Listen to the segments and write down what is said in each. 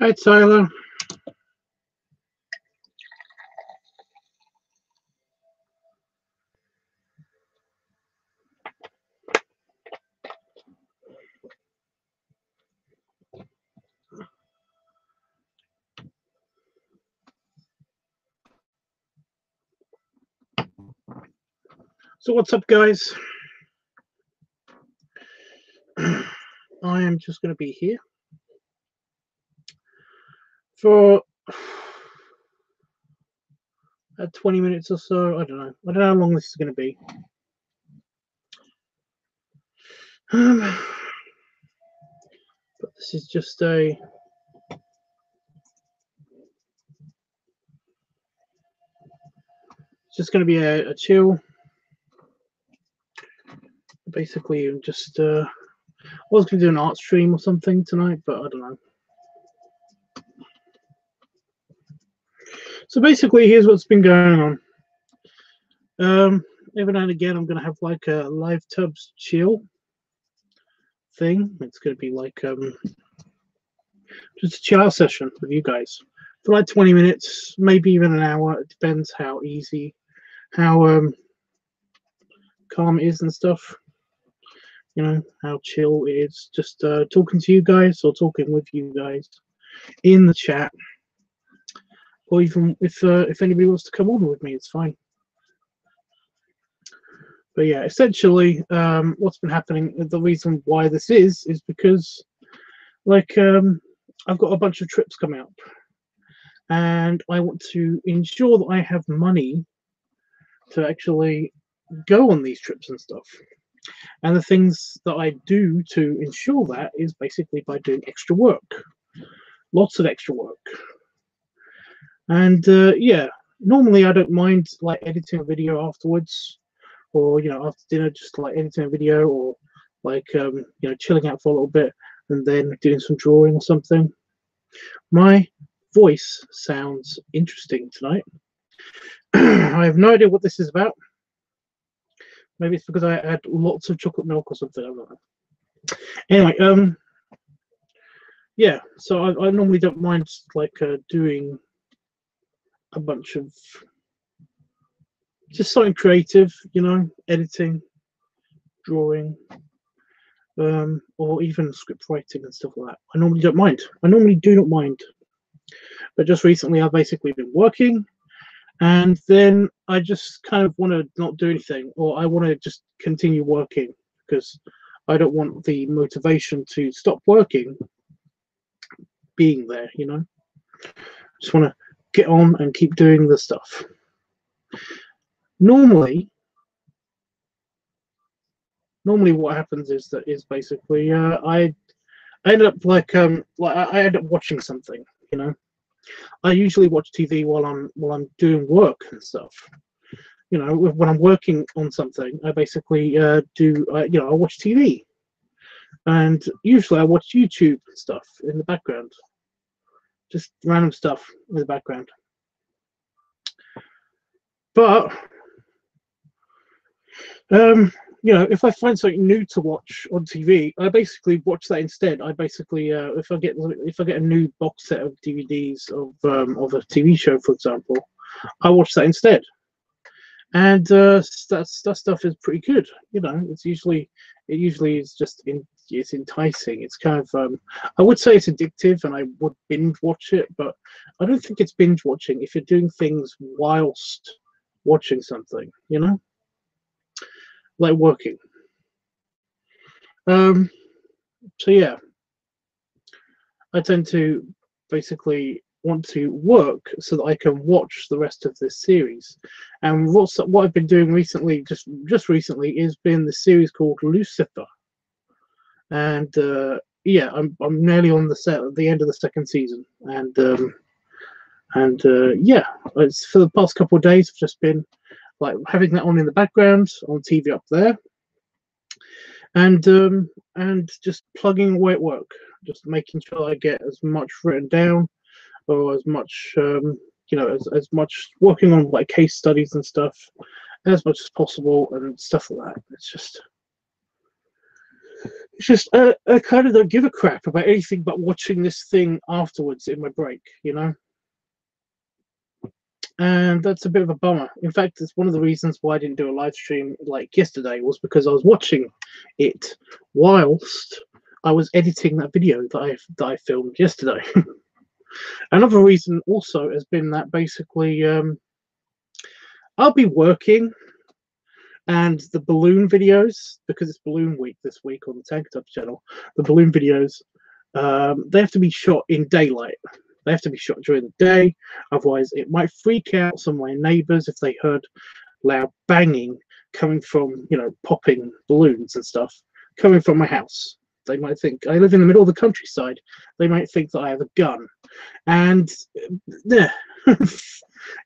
Hi, Tyler. So what's up, guys? I am just going to be here for 20 minutes or so. I don't know how long this is going to be. But this is just going to be a chill. Basically, I'm just I was going to do an art stream or something tonight, but I don't know. So basically, here's what's been going on. Every now and again, I'm going to have like a LiveTUBBSchill thing. It's going to be like just a chill out session with you guys for like 20 minutes, maybe even an hour. It depends how easy, how calm it is and stuff. You know, how chill it is. Just talking to you guys or talking with you guys in the chat, or even if anybody wants to come on with me, it's fine. But yeah, essentially, what's been happening, the reason why this is because, like, I've got a bunch of trips coming up, and I want to ensure that I have money to actually go on these trips and stuff. And the things that I do to ensure that is basically by doing extra work, lots of extra work. And yeah, normally I don't mind like editing a video afterwards, or you know, after dinner, just like editing a video, or like you know, chilling out for a little bit and then doing some drawing or something. My voice sounds interesting tonight. I have no idea what this is about. Maybe it's because I had lots of chocolate milk or something. I don't know. Anyway, yeah. So I normally don't mind like doing a bunch of just something creative, you know, editing, drawing, or even script writing and stuff like that. I normally don't mind. I normally do not mind. But just recently, I've basically been working, and then I just kind of want to not do anything, or I want to just continue working because I don't want the motivation to stop working being there, you know. Just want to get on and keep doing the stuff. Normally what happens is basically I end up like I end up watching something, you know. I usually watch TV while I'm doing work and stuff. You know, when I'm working on something, I basically you know, I watch TV, and usually I watch YouTube and stuff in the background, just random stuff in the background. But you know, if I find something new to watch on TV, I basically watch that instead. I basically, if I get a new box set of DVDs of a TV show, for example, I watch that instead. And that stuff is pretty good. You know, it usually is just it's enticing. It's kind of I would say it's addictive, and I would binge watch it, but I don't think it's binge watching if you're doing things whilst watching something. You know. Like working. So yeah, I tend to basically want to work so that I can watch the rest of this series. And what I've been doing recently, just recently, is been the series called Lucifer. And yeah, I'm nearly on the end of the second season, and yeah, it's for the past couple of days I've just been like having that on in the background on TV up there, and just plugging away at work, just making sure I get as much written down, or as much you know, as much working on like case studies and stuff as much as possible and stuff like that. It's just, It's just I kind of don't give a crap about anything but watching this thing afterwards in my break, you know. And that's a bit of a bummer. In fact, it's one of the reasons why I didn't do a live stream like yesterday, was because I was watching it whilst I was editing that video that I filmed yesterday. Another reason also has been that basically I'll be working, and the balloon videos, because it's balloon week this week on the LiveTUBBSchill channel, the balloon videos, they have to be shot in daylight. They have to be shot during the day, otherwise it might freak out some of my neighbours if they heard loud banging coming from, you know, popping balloons and stuff coming from my house. They might think I live in the middle of the countryside. They might think that I have a gun, and yeah,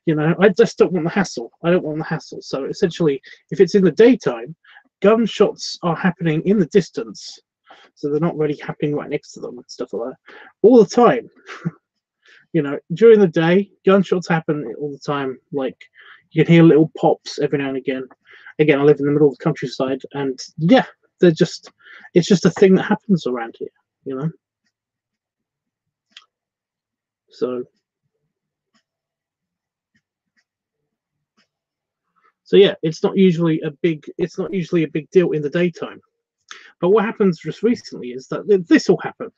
you know, I just don't want the hassle. I don't want the hassle. So essentially, if it's in the daytime, gunshots are happening in the distance, so they're not really happening right next to them and stuff like that all the time. You know, during the day, gunshots happen all the time. Like, you can hear little pops every now and again. Again, I live in the middle of the countryside, and yeah, it's just a thing that happens around here, you know. So yeah, it's not usually a big deal in the daytime. But what happens just recently is that this will happen,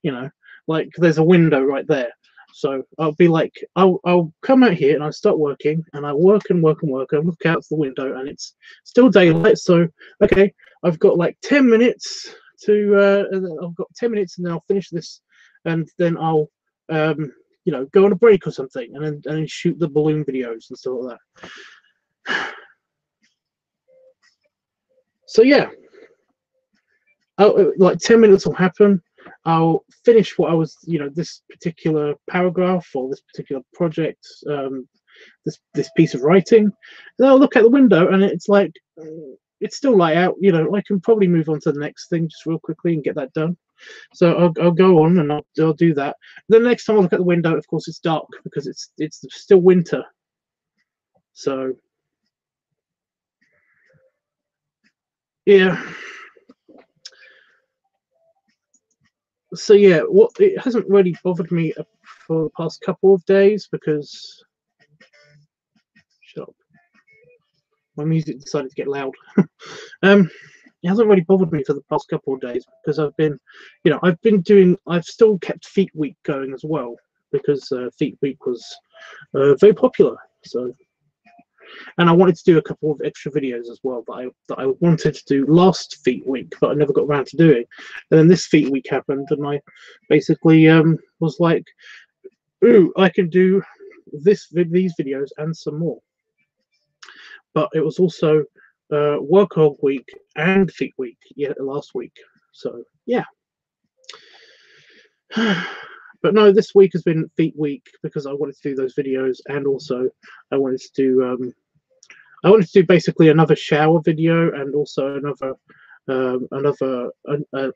you know, like there's a window right there. So I'll be like, I'll come out here and I start working, and I work and work and work. I look out the window and it's still daylight. So okay, I've got like 10 minutes to. I've got 10 minutes, and then I'll finish this, and then I'll, you know, go on a break or something, and then shoot the balloon videos and stuff like that. So yeah, like 10 minutes will happen. I'll finish what I was, you know, this particular paragraph or this particular project, this piece of writing. Then I'll look out the window, and it's like, it's still light out. You know, I can probably move on to the next thing just real quickly and get that done. So I'll go on and I'll do that. Then the next time I look at the window, of course, it's dark because it's still winter. So yeah. So yeah, it hasn't really bothered me for the past couple of days because, shut up, my music decided to get loud. It hasn't really bothered me for the past couple of days because I've been, you know, I've still kept Feet Week going as well, because Feet Week was very popular. So, and I wanted to do a couple of extra videos as well that I wanted to do last Feet Week, but I never got around to doing. And then this Feet Week happened, and I basically was like, ooh, I can do these videos and some more. But it was also Workhog Week and Feet Week, last week. So yeah. But no, this week has been Feet Week because I wanted to do those videos, and also I wanted to do basically another shower video, and also another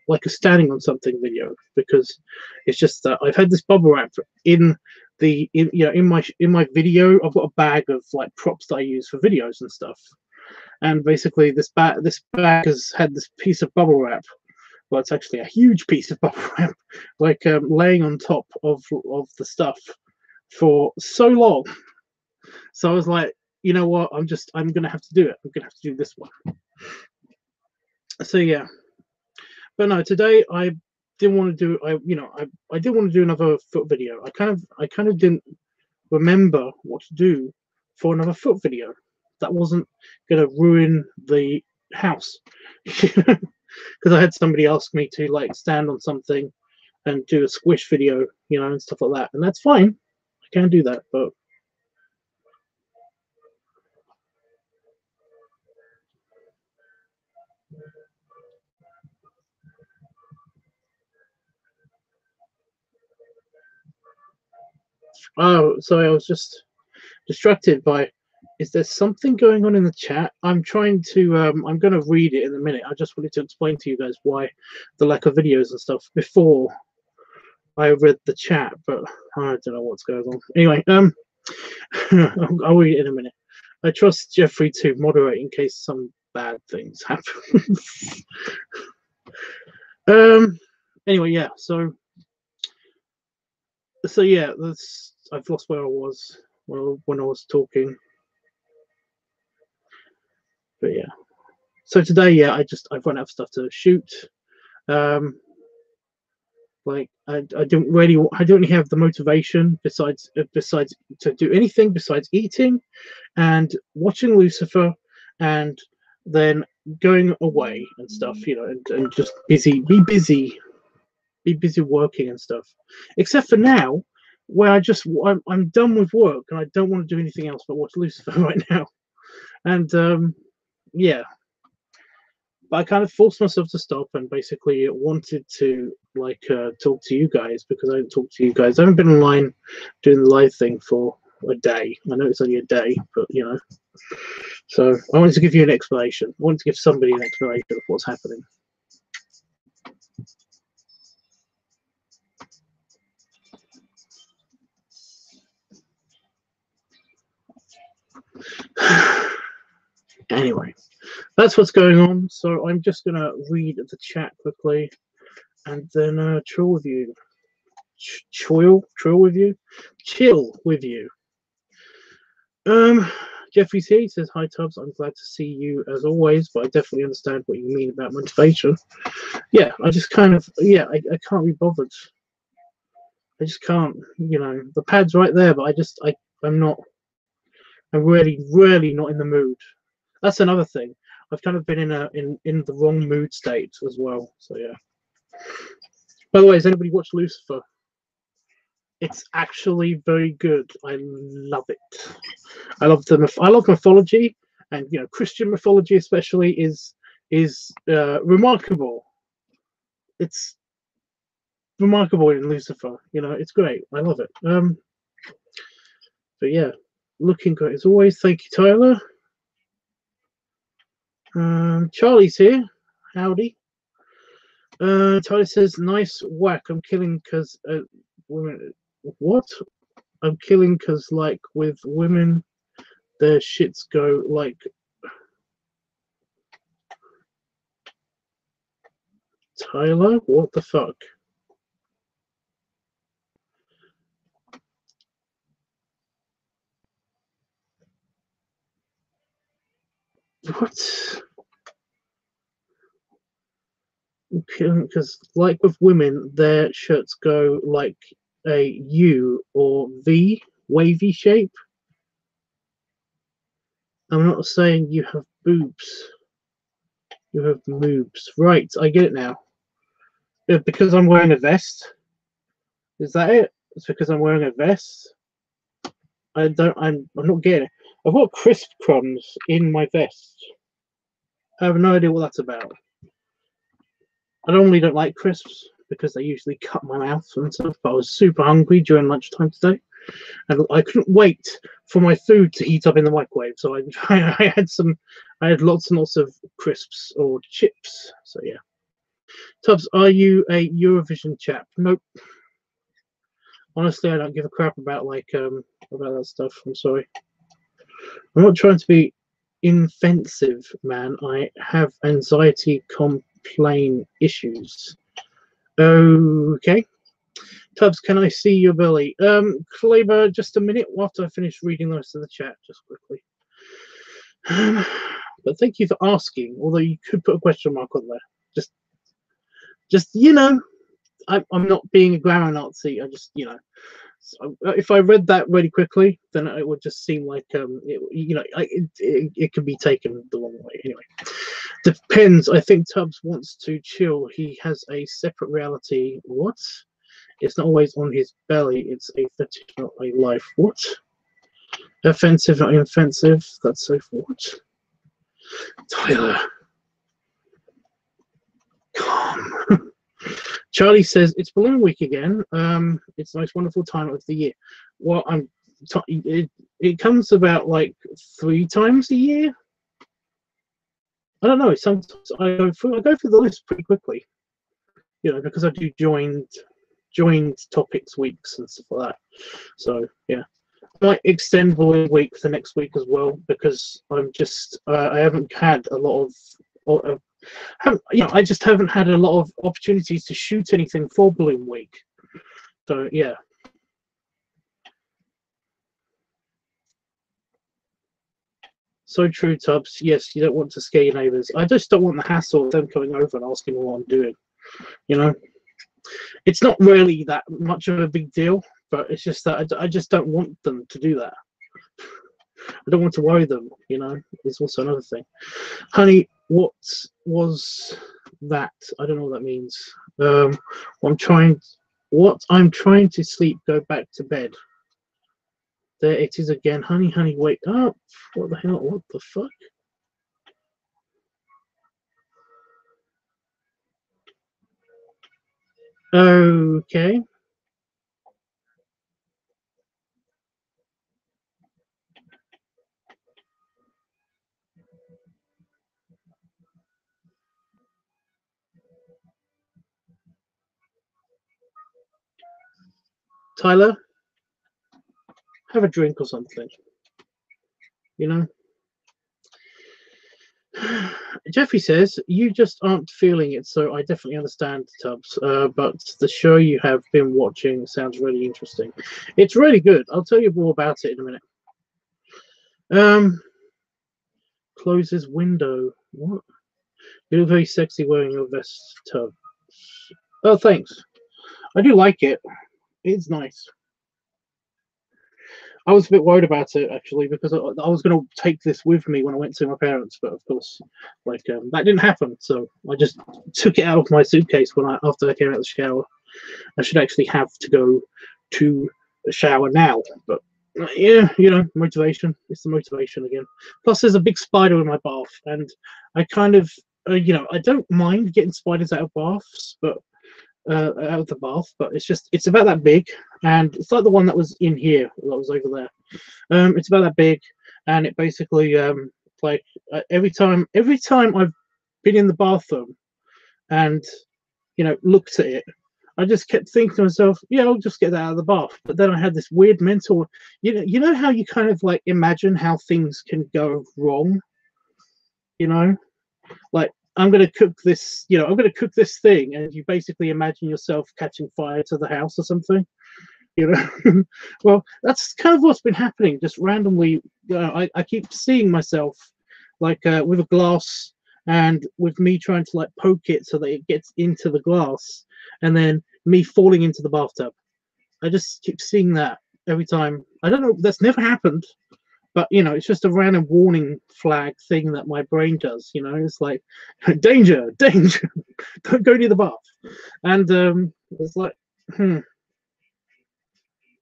like a standing on something video, because it's just that I've had this bubble wrap in my video. I've got a bag of like props that I use for videos and stuff, and basically this bag has had this piece of bubble wrap. Well, it's actually a huge piece of bubble wrap, like laying on top of the stuff for so long. So I was like, you know what? I'm gonna have to do it. I'm gonna have to do this one. So yeah, but no, today I didn't want to do. I didn't want to do another foot video. I kind of didn't remember what to do for another foot video that wasn't gonna ruin the house. Because I had somebody ask me to like stand on something and do a squish video, you know, and stuff like that, and that's fine. I can do that, but oh, sorry, I was just distracted by. Is there something going on in the chat? I'm trying to. I'm going to read it in a minute. I just wanted to explain to you guys why the lack of videos and stuff before I read the chat, but I don't know what's going on. Anyway, I'll read it in a minute. I trust Jeffrey to moderate in case some bad things happen. Anyway, yeah. So yeah, that's, I've lost where I was when I was talking. But yeah. So today, yeah, I've run out of stuff to shoot. Like I don't really have the motivation besides to do anything besides eating and watching Lucifer and then going away and stuff, you know, and just be busy working and stuff. Except for now, where I'm done with work and I don't want to do anything else but watch Lucifer right now. And yeah, but I kind of forced myself to stop and basically wanted to like talk to you guys because I didn't talk to you guys. I haven't been online doing the live thing for a day. I know it's only a day, but you know. So I wanted to give you an explanation. I wanted to give somebody an explanation of what's happening. Anyway, that's what's going on. So I'm just gonna read the chat quickly, and then chill with you. Chill with you. Chill with you. Jeffrey's here. He says, "Hi Tubbs. I'm glad to see you as always, but I definitely understand what you mean about motivation." Yeah, I just kind of I can't be bothered. I just can't. You know, the pad's right there, but I'm not. I'm really not in the mood. That's another thing. I've kind of been in the wrong mood state as well. So yeah. By the way, has anybody watched Lucifer? It's actually very good. I love it. I love mythology, and you know, Christian mythology especially is remarkable. It's remarkable in Lucifer. You know, it's great. I love it. But yeah, looking great as always. Thank you, Tyler. Charlie's here. Howdy. Tyler says, "Nice whack. I'm killing because women. What? I'm killing because like with women, their shits go like." Tyler, what the fuck? What? Because like with women, their shirts go like a U or V, wavy shape. I'm not saying you have boobs. You have moobs. Right, I get it now. Because I'm wearing a vest. Is that it? It's because I'm wearing a vest. I'm not getting it. I've got crisp crumbs in my vest. I have no idea what that's about. I normally don't like crisps because they usually cut my mouth and stuff, but I was super hungry during lunchtime today, and I couldn't wait for my food to heat up in the microwave. So I had lots and lots of crisps or chips. So yeah. Tubbs, are you a Eurovision chap? Nope. Honestly, I don't give a crap about about that stuff. I'm sorry. I'm not trying to be offensive, man. I have anxiety complaint issues. Okay. Tubbs, can I see your belly? Kleber, just a minute after I finish reading the rest of the chat, just quickly. But thank you for asking, although you could put a question mark on there. Just you know, I'm not being a grammar Nazi. I just, you know, if I read that really quickly, then it would just seem like it could be taken the wrong way. Anyway, depends. I think Tubbs wants to chill. He has a separate reality. What? It's not always on his belly. It's a fetish, not a life. What? Offensive, not offensive. That's so what? Tyler, calm. Charlie says it's balloon week again. It's the most wonderful time of the year. Well, it comes about like 3 times a year. I don't know. Sometimes I go through the list pretty quickly, you know, because I do joined topics weeks and stuff like that. So yeah, I might extend balloon week for next week as well because I'm just I haven't had a lot of I just haven't had a lot of opportunities to shoot anything for Bloom Week. So yeah. So true, Tubbs. Yes, you don't want to scare your neighbours. I just don't want the hassle of them coming over and asking me what I'm doing. You know, it's not really that much of a big deal, but it's just that I just don't want them to do that. I don't want to worry them. You know, it's also another thing. Honey, what was that? I don't know what that means. I'm trying. What I'm trying to sleep. Go back to bed. There it is again. Honey, honey, wake up. What the hell? What the fuck? Okay. Tyler, have a drink or something. You know? Jeffrey says, you just aren't feeling it, so I definitely understand, Tubbs. But the show you have been watching sounds really interesting. It's really good. I'll tell you more about it in a minute. Closes window. What? You look very sexy wearing your vest, Tubbs. Oh, thanks. I do like it. It's nice. I was a bit worried about it actually because I was going to take this with me when I went to my parents, but of course, that didn't happen. So I just took it out of my suitcase after I came out of the shower. I should actually have to go to the shower now, but yeah, motivation. It's the motivation again. Plus, there's a big spider in my bath, and I kind of, I don't mind getting spiders out of baths, but out of the bath, but it's about that big, and it's like the one that was in here, that was over there. It's about that big, and it basically every time I've been in the bathroom and looked at it, I just kept thinking to myself, yeah, I'll just get that out of the bath. But then I had this weird mental, you know how you kind of like imagine how things can go wrong, like I'm going to cook this, I'm going to cook this thing, and you basically imagine yourself catching fire to the house or something, Well, that's kind of what's been happening. Just randomly, I keep seeing myself like with a glass, and with me trying to like poke it so that it gets into the glass, and then me falling into the bathtub. I just keep seeing that every time. I don't know. That's never happened. But it's just a random warning flag thing that my brain does. It's like danger, danger, don't go near the bath. And it's like,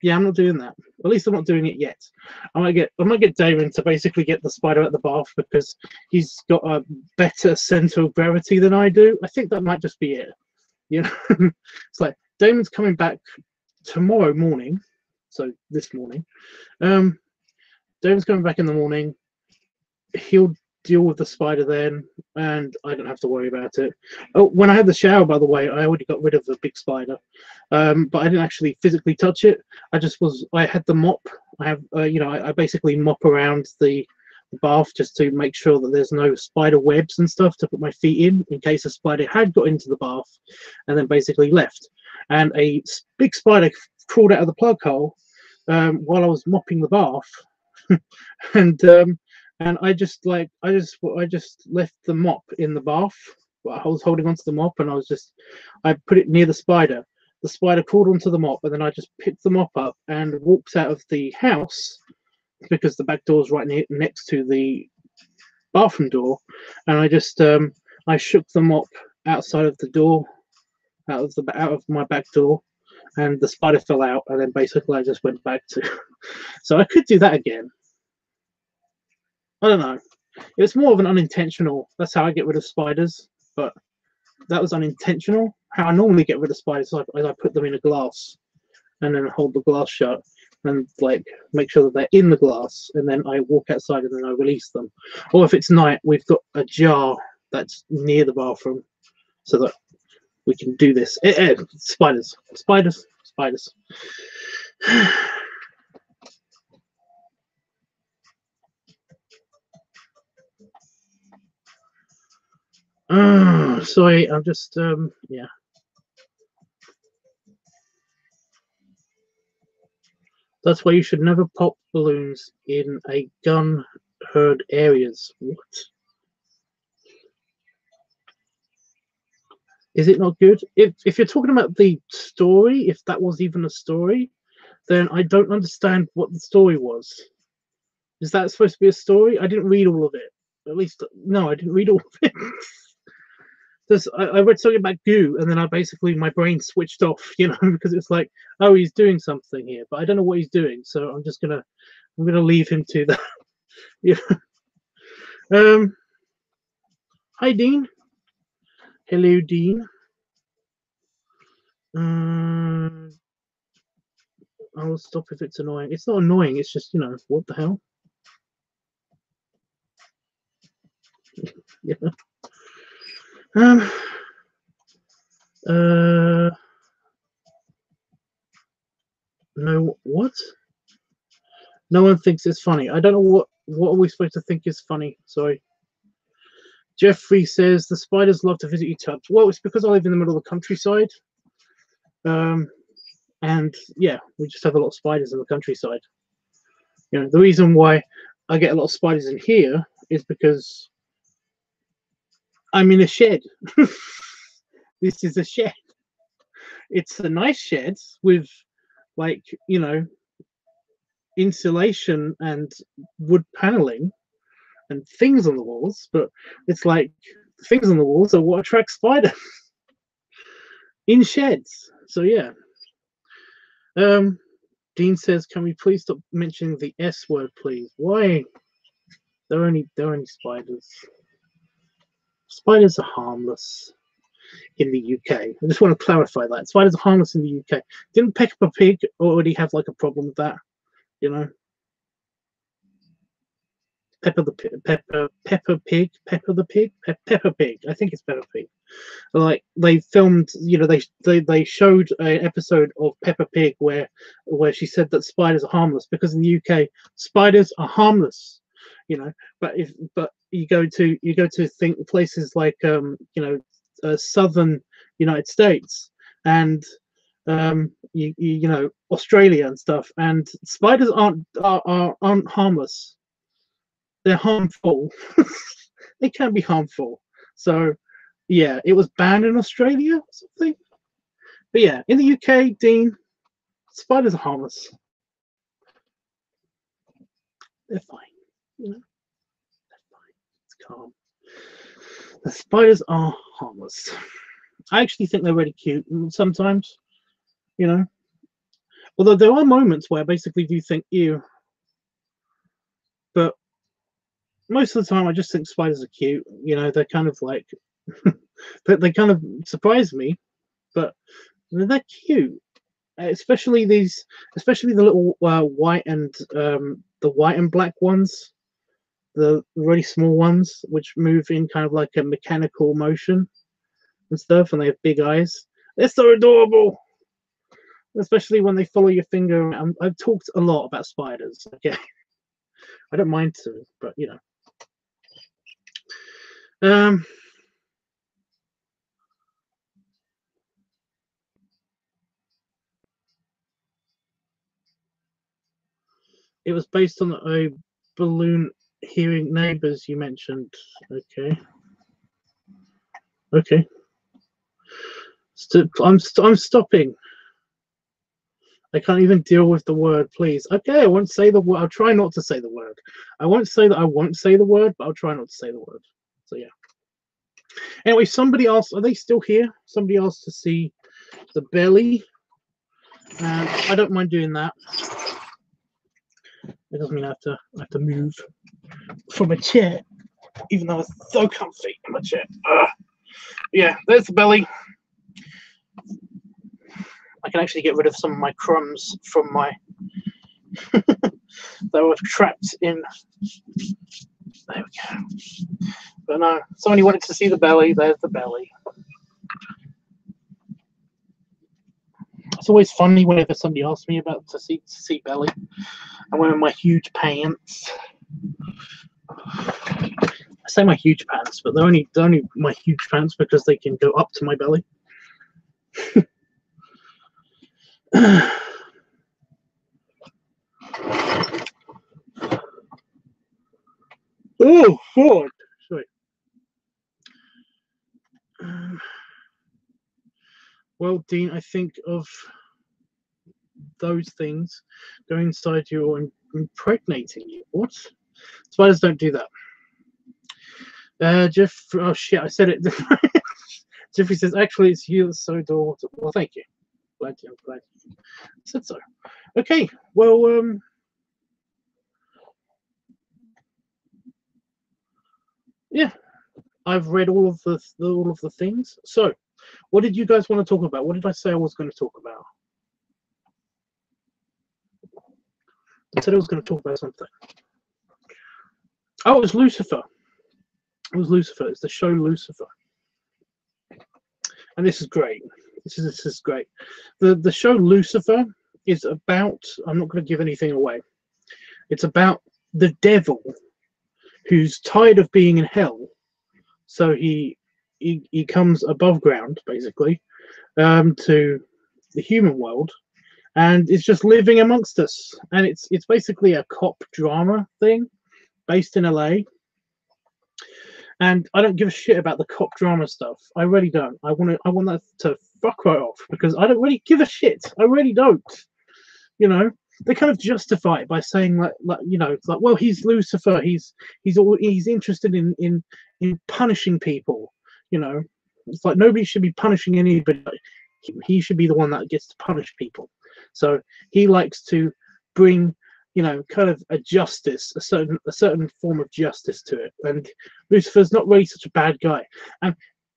yeah, I'm not doing that. At least I'm not doing it yet. I might get Damon to basically get the spider at the bath because he's got a better center of gravity than I do. I think that might just be it. It's like Damon's coming back tomorrow morning, so this morning. Damon's coming back in the morning. He'll deal with the spider then, and I don't have to worry about it. Oh, when I had the shower, by the way, I already got rid of the big spider, but I didn't actually physically touch it. I had the mop. I have, I basically mop around the bath just to make sure that there's no spider webs and stuff to put my feet in case a spider had got into the bath and then basically left. And a big spider crawled out of the plug hole while I was mopping the bath, and I just left the mop in the bath. I was holding onto the mop, and I put it near the spider. The spider crawled onto the mop, and then I just picked the mop up and walked out of the house because the back door is right next to the bathroom door, and I shook the mop outside of the door, out of my back door, and the spider fell out, and then basically I just went back to. So I could do that again. I don't know. It's more of an unintentional. That's how I get rid of spiders, but that was unintentional. How I normally get rid of spiders is I put them in a glass and then hold the glass shut and like make sure that they're in the glass, and then I walk outside and then I release them. Or if it's night, we've got a jar that's near the bathroom so that we can do this. Spiders, spiders, spiders. Sorry, I'm just yeah. That's why you should never pop balloons in a gun herd areas. What? Is it not good? If you're talking about the story, if that was even a story, then I don't understand what the story was. Is that supposed to be a story? I didn't read all of it. At least, no, I didn't read all of it. I read something about goo, and then I basically my brain switched off, because it's like, oh, he's doing something here, but I don't know what he's doing, so I'm gonna leave him to that. Yeah. Hi, Dean. Hello, Dean. I will stop if it's annoying. It's not annoying. It's just, what the hell? Yeah. No, what? No one thinks it's funny. I don't know what are we supposed to think is funny. Sorry. Jeffrey says the spiders love to visit you, Tubbs. Well, it's because I live in the middle of the countryside. And yeah, we just have a lot of spiders in the countryside. The reason why I get a lot of spiders in here is because I'm in a shed. This is a shed. It's a nice shed with, like, insulation and wood paneling and things on the walls, but it's like things on the walls are what attracts spiders in sheds. So yeah. Dean says, "Can we please stop mentioning the S word, please? Why? They're only spiders. Spiders are harmless in the UK. I just want to clarify that spiders are harmless in the UK. Didn't Peppa Pig already have like a problem with that? Peppa Pig. I think it's Peppa Pig. Like they filmed, they showed an episode of Peppa Pig where she said that spiders are harmless because in the UK spiders are harmless. But you go to think places like southern United States and Australia and stuff, and spiders aren't harmless. They're harmful. They can be harmful. So yeah, it was banned in Australia or something. But yeah, in the UK, Dean, spiders are harmless. They're fine. They're fine. It's calm. The spiders are harmless. I actually think they're really cute sometimes, Although there are moments where I basically do think, ew. But most of the time, I just think spiders are cute. They're kind of like, they kind of surprise me, but they're cute. Especially the little white and the white and black ones, the really small ones, which move in kind of like a mechanical motion and stuff, and they have big eyes. They're so adorable. Especially when they follow your finger around. I've talked a lot about spiders. Okay, I don't mind to, but it was based on a balloon hearing neighbors you mentioned. Okay. I'm stopping. I can't even deal with the word, please. Okay, I won't say the word. I'll try not to say the word. I won't say that I won't say the word, but I'll try not to say the word. So yeah. Anyway, somebody asked, are they still here? Somebody asked to see the belly. I don't mind doing that. It doesn't mean I have to move from a chair, even though it's so comfy in my chair. Yeah, there's the belly. I can actually get rid of some of my crumbs from my that were trapped in. There we go. But no, somebody wanted to see the belly. There's the belly. It's always funny whenever somebody asks me about to see belly. I'm wearing my huge pants. I say my huge pants, but they're only my huge pants because they can go up to my belly. Oh God! Sorry. Well, Dean, I think of those things go inside you or impregnating you. What? Spiders don't do that. Jeff, oh shit, I said it. Jeffrey says, actually, it's you that's so adorable. Well, thank you. I'm glad you said so. Okay, well, yeah, I've read all of the things. So, what did you guys want to talk about? What did I say I was going to talk about? I said I was going to talk about something. Oh, it was Lucifer. It was Lucifer. It's the show Lucifer. And this is great. This is great. The show Lucifer is about, I'm not going to give anything away. It's about the devil who's tired of being in hell. So he comes above ground, basically, to the human world, and is just living amongst us. And it's basically a cop drama thing based in LA. And I don't give a shit about the cop drama stuff. I really don't. I want that to fuck right off because I don't really give a shit. I really don't. You know, they kind of justify it by saying like you know, it's like, well, he's Lucifer. He's interested in punishing people. You know, it's like nobody should be punishing anybody. He should be the one that gets to punish people. So he likes to bring, you know, kind of a justice, a certain form of justice to it. And Lucifer's not really such a bad guy. And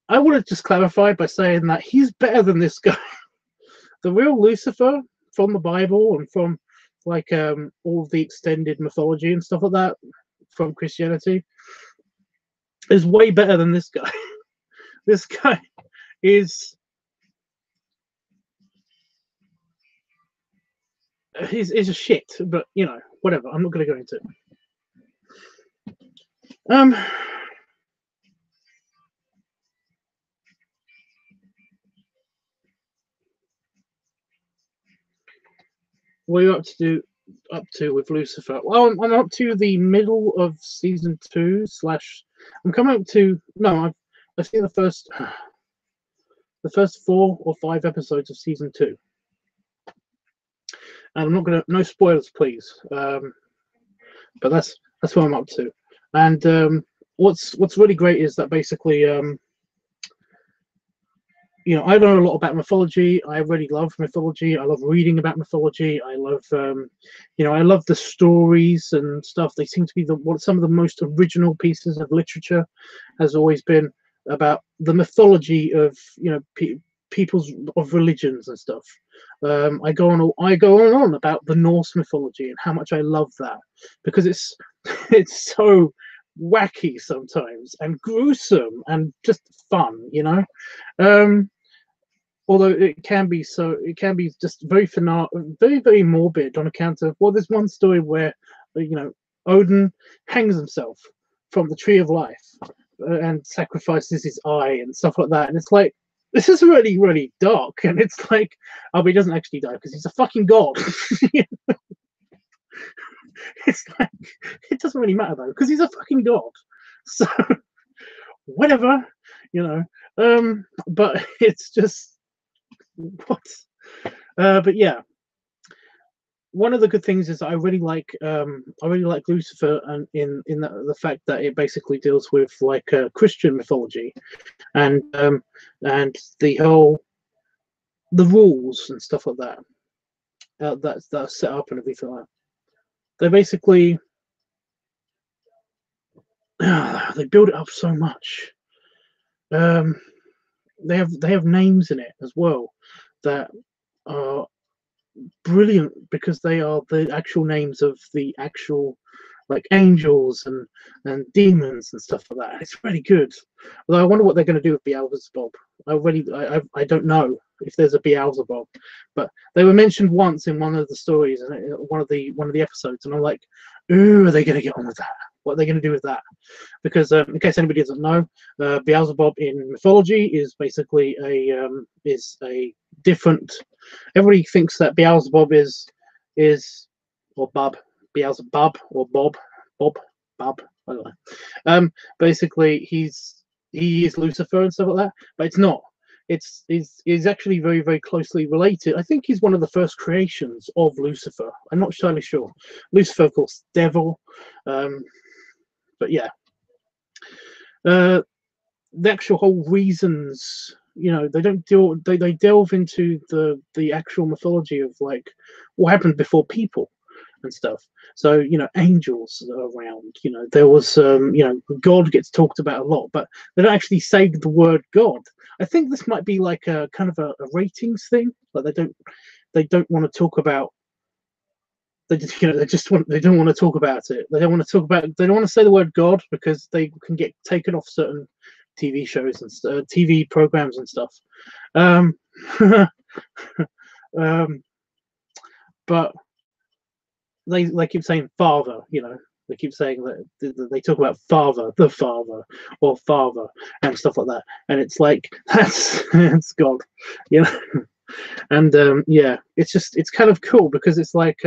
I want to just clarify by saying that he's better than this guy. The real Lucifer from the Bible and from like all of the extended mythology and stuff like that from Christianity is way better than this guy. This guy is is a shit, but you know, whatever. I'm not going to go into it. What are you up to with Lucifer? Well, I'm up to the middle of season 2 / I'm coming up to I've seen the first 4 or 5 episodes of season 2. And I'm not gonna, no spoilers, please. But that's what I'm up to. And what's really great is that basically, you know, I know a lot about mythology. I really love mythology. I love reading about mythology. I love, you know, I love the stories and stuff. They seem to be some of the most original pieces of literature. Has always been about the mythology of, you know, people's of religions and stuff. I go on about the Norse mythology and how much I love that because it's so wacky sometimes and gruesome and just fun, you know. Although it can be just very morbid on account of, well, there's one story where, you know, Odin hangs himself from the tree of life and sacrifices his eye and stuff like that, and it's like, this is really, really dark. And it's like, oh, but he doesn't actually die because he's a fucking god. It's like, it doesn't really matter though because he's a fucking god. So whatever, you know. But it's just what. But yeah, one of the good things is I really like Lucifer, and in the fact that it basically deals with like Christian mythology, and the rules and stuff like that that's set up and everything like that. They basically they build it up so much. They have names in it as well that are brilliant because they are the actual names of the actual like angels and demons and stuff like that. It's really good. Although I wonder what they're going to do with Beelzebub. I don't know if there's a Beelzebub, but they were mentioned once in one of the stories and one of the episodes, and I'm like, ooh, are they going to get on with that? What are they going to do with that? Because in case anybody doesn't know, Beelzebub in mythology is basically a different. Everybody thinks that Beelzebub is or Bub, Beelzebub or Bob, Bub. I don't know. Basically, he is Lucifer and stuff like that, but it's not. He's actually very, very closely related. I think he's one of the first creations of Lucifer. I'm not entirely sure. Lucifer, of course, devil. But yeah, the actual whole reasons, they don't deal. They delve into the actual mythology of like what happened before people and stuff. So angels are around. There was God gets talked about a lot, but they don't actually say the word God. I think this might be like a kind of a ratings thing. Like they don't want to talk about. They don't want to talk about it. They don't want to talk about. They don't want to say the word God because they can get taken off certain TV shows and TV programs and stuff. But they keep saying father. They keep saying that they talk about father, the father, or father, and stuff like that. And it's like that's God, And yeah, it's kind of cool because it's like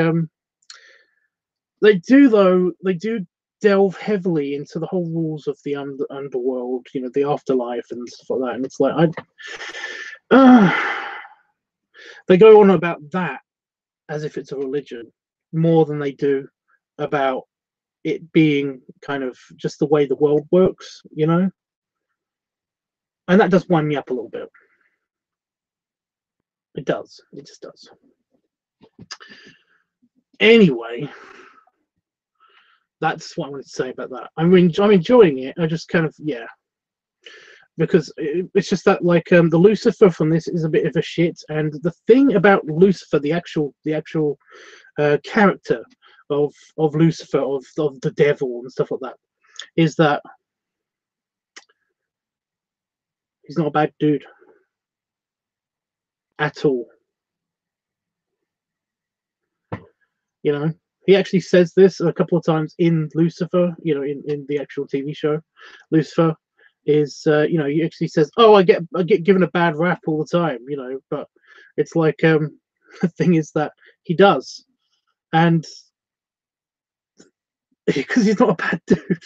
they do delve heavily into the whole rules of the underworld, the afterlife and stuff like that. And it's like they go on about that as if it's a religion more than they do about it being kind of just the way the world works, and that does wind me up a little bit. It does. It just does. Anyway, that's what I wanted to say about that. I'm enjoying it. I just kind of because it's just that like the Lucifer from this is a bit of a shit, and the thing about Lucifer, the actual character of Lucifer, of the devil and stuff like that, is that he's not a bad dude at all. He actually says this a couple of times in Lucifer, in the actual TV show. Lucifer is he actually says, oh, I get given a bad rap all the time, but it's like the thing is that he does, and because he's not a bad dude.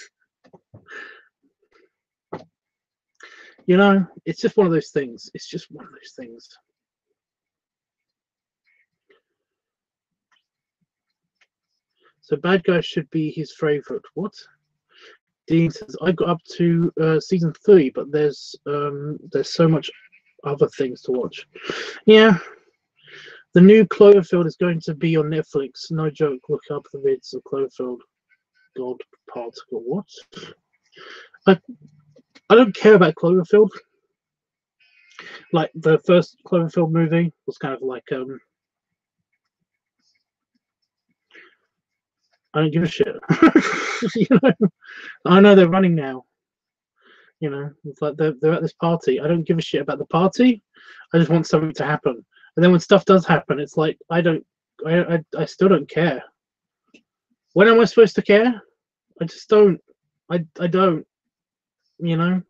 It's just one of those things. It's just one of those things. So bad guys should be his favorite. What? Dean says, I got up to season 3, but there's so much other things to watch. Yeah. The new Cloverfield is going to be on Netflix. No joke. Look up the vids of Cloverfield. God particle. What? I don't care about Cloverfield. Like the first Cloverfield movie was kind of like I don't give a shit. I know they're running now. It's like they're at this party. I don't give a shit about the party. I just want something to happen. And then when stuff does happen, it's like I still don't care. When am I supposed to care? I just don't. I don't. Can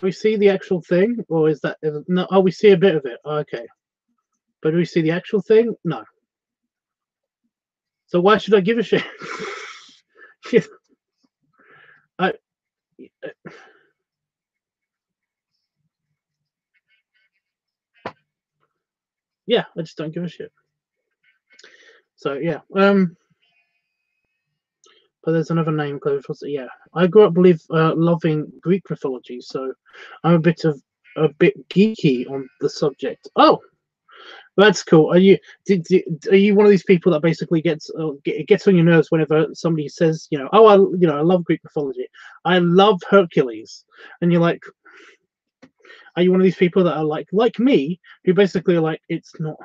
we see the actual thing, or is that no? Oh, we see a bit of it. Oh, okay, but do we see the actual thing? No. So why should I give a shit? Yeah, I just don't give a shit. So yeah, but there's another name, Cloverfield. So, yeah, I grew up loving Greek mythology, so I'm a bit geeky on the subject. Oh, that's cool. Are you one of these people that basically gets on your nerves whenever somebody says, oh, I love Greek mythology, I love Hercules, and you're like, are you one of these people that are like me, who basically are like, it's not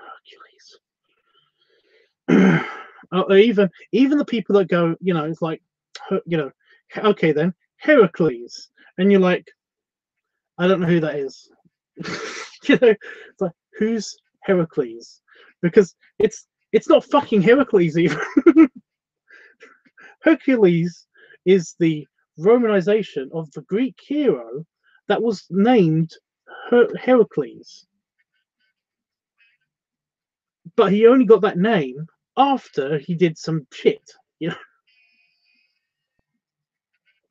Hercules? Or even the people that go, it's like, okay then, Heracles, and you're like, I don't know who that is. It's like, who's Heracles? Because it's not fucking Heracles even. Hercules is the Romanization of the Greek hero that was named Heracles. But he only got that name after he did some shit, you know.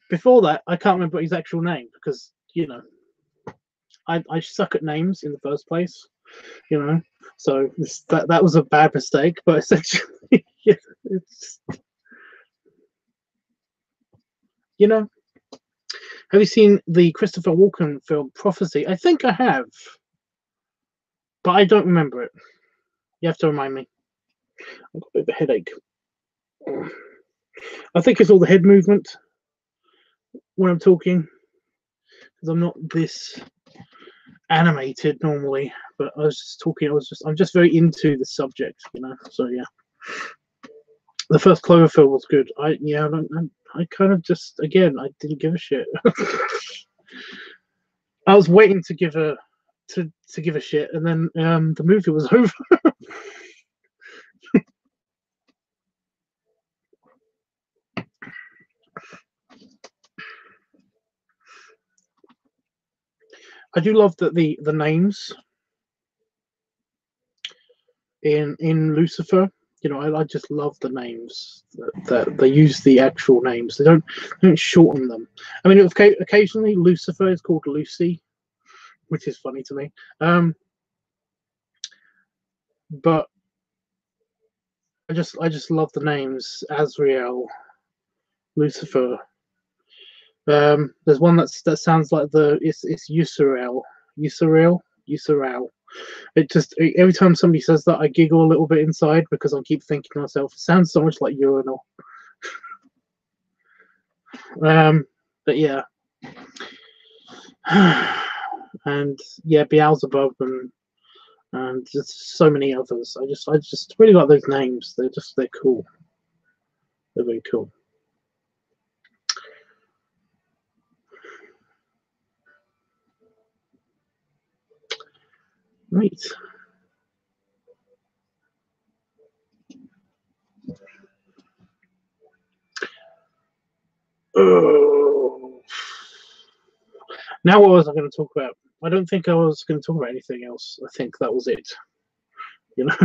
Before that, I can't remember his actual name because, you know, I suck at names in the first place, you know. So that was a bad mistake, but essentially, yeah, it's, you know. Have you seen the Christopher Walken film Prophecy? I think I have, but I don't remember it. You have to remind me. I've got a bit of a headache. I think it's all the head movement when I'm talking, because I'm not this animated normally. But I was just talking. I'm just very into the subject, you know. So yeah, the first Cloverfield was good. I kind of just, again, I didn't give a shit. I was waiting to give a shit, and then the movie was over. I do love that the names in Lucifer, you know, I just love the names that they use the actual names. They don't shorten them. I mean, occasionally Lucifer is called Lucy, which is funny to me. But I just love the names. Azrael, Lucifer. There's one that sounds like it's Yusrael. It just, every time somebody says that, I giggle a little bit inside because I keep thinking to myself, it sounds so much like urinal. But yeah, and yeah, Beelzebub and just so many others. I just really like those names. They're cool. They're very cool. Right. Oh. Now what was I going to talk about? I don't think I was going to talk about anything else. I think that was it. You know,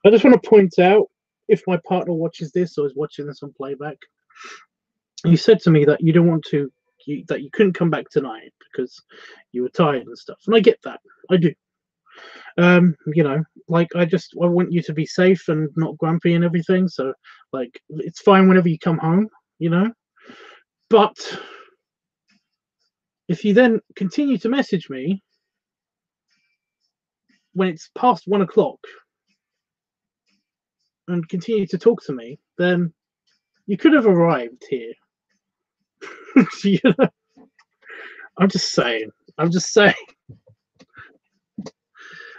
I just want to point out, if my partner watches this or is watching this on playback, you said to me that you don't want to, that you couldn't come back tonight because you were tired and stuff, and I get that. I do. You know, like I want you to be safe and not grumpy and everything. So, like, it's fine whenever you come home. You know, but if you then continue to message me when it's past 1 o'clock and continue to talk to me, then you could have arrived here. You know? I'm just saying.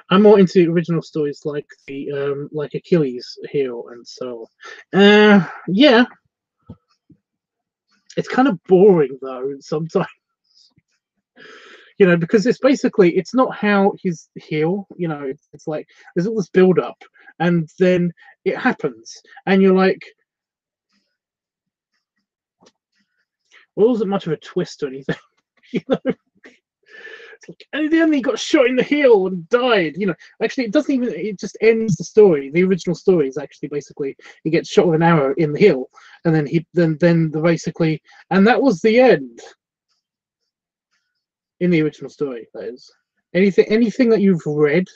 I'm more into original stories like the like Achilles heel and so on. Yeah. It's kind of boring though sometimes. You know, because it's not how his heel, you know, it's like there's all this build up and then it happens and you're like, well, it wasn't much of a twist or anything. You know, it's like, and then he got shot in the heel and died. You know, actually, it doesn't even. It just ends the story. The original story is actually basically he gets shot with an arrow in the heel, and then basically, and that was the end. In the original story, that is. Anything that you've read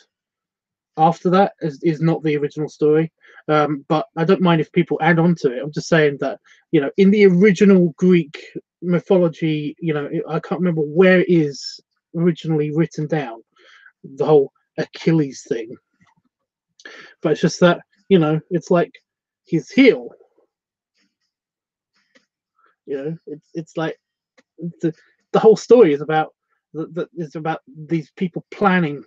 after that is not the original story. But I don't mind if people add on to it. I'm just saying that, you know, in the original Greek mythology, you know, I can't remember where it is originally written down, the whole Achilles thing. But it's just that, you know, it's like his heel. You know, it's like the whole story is about it's about these people planning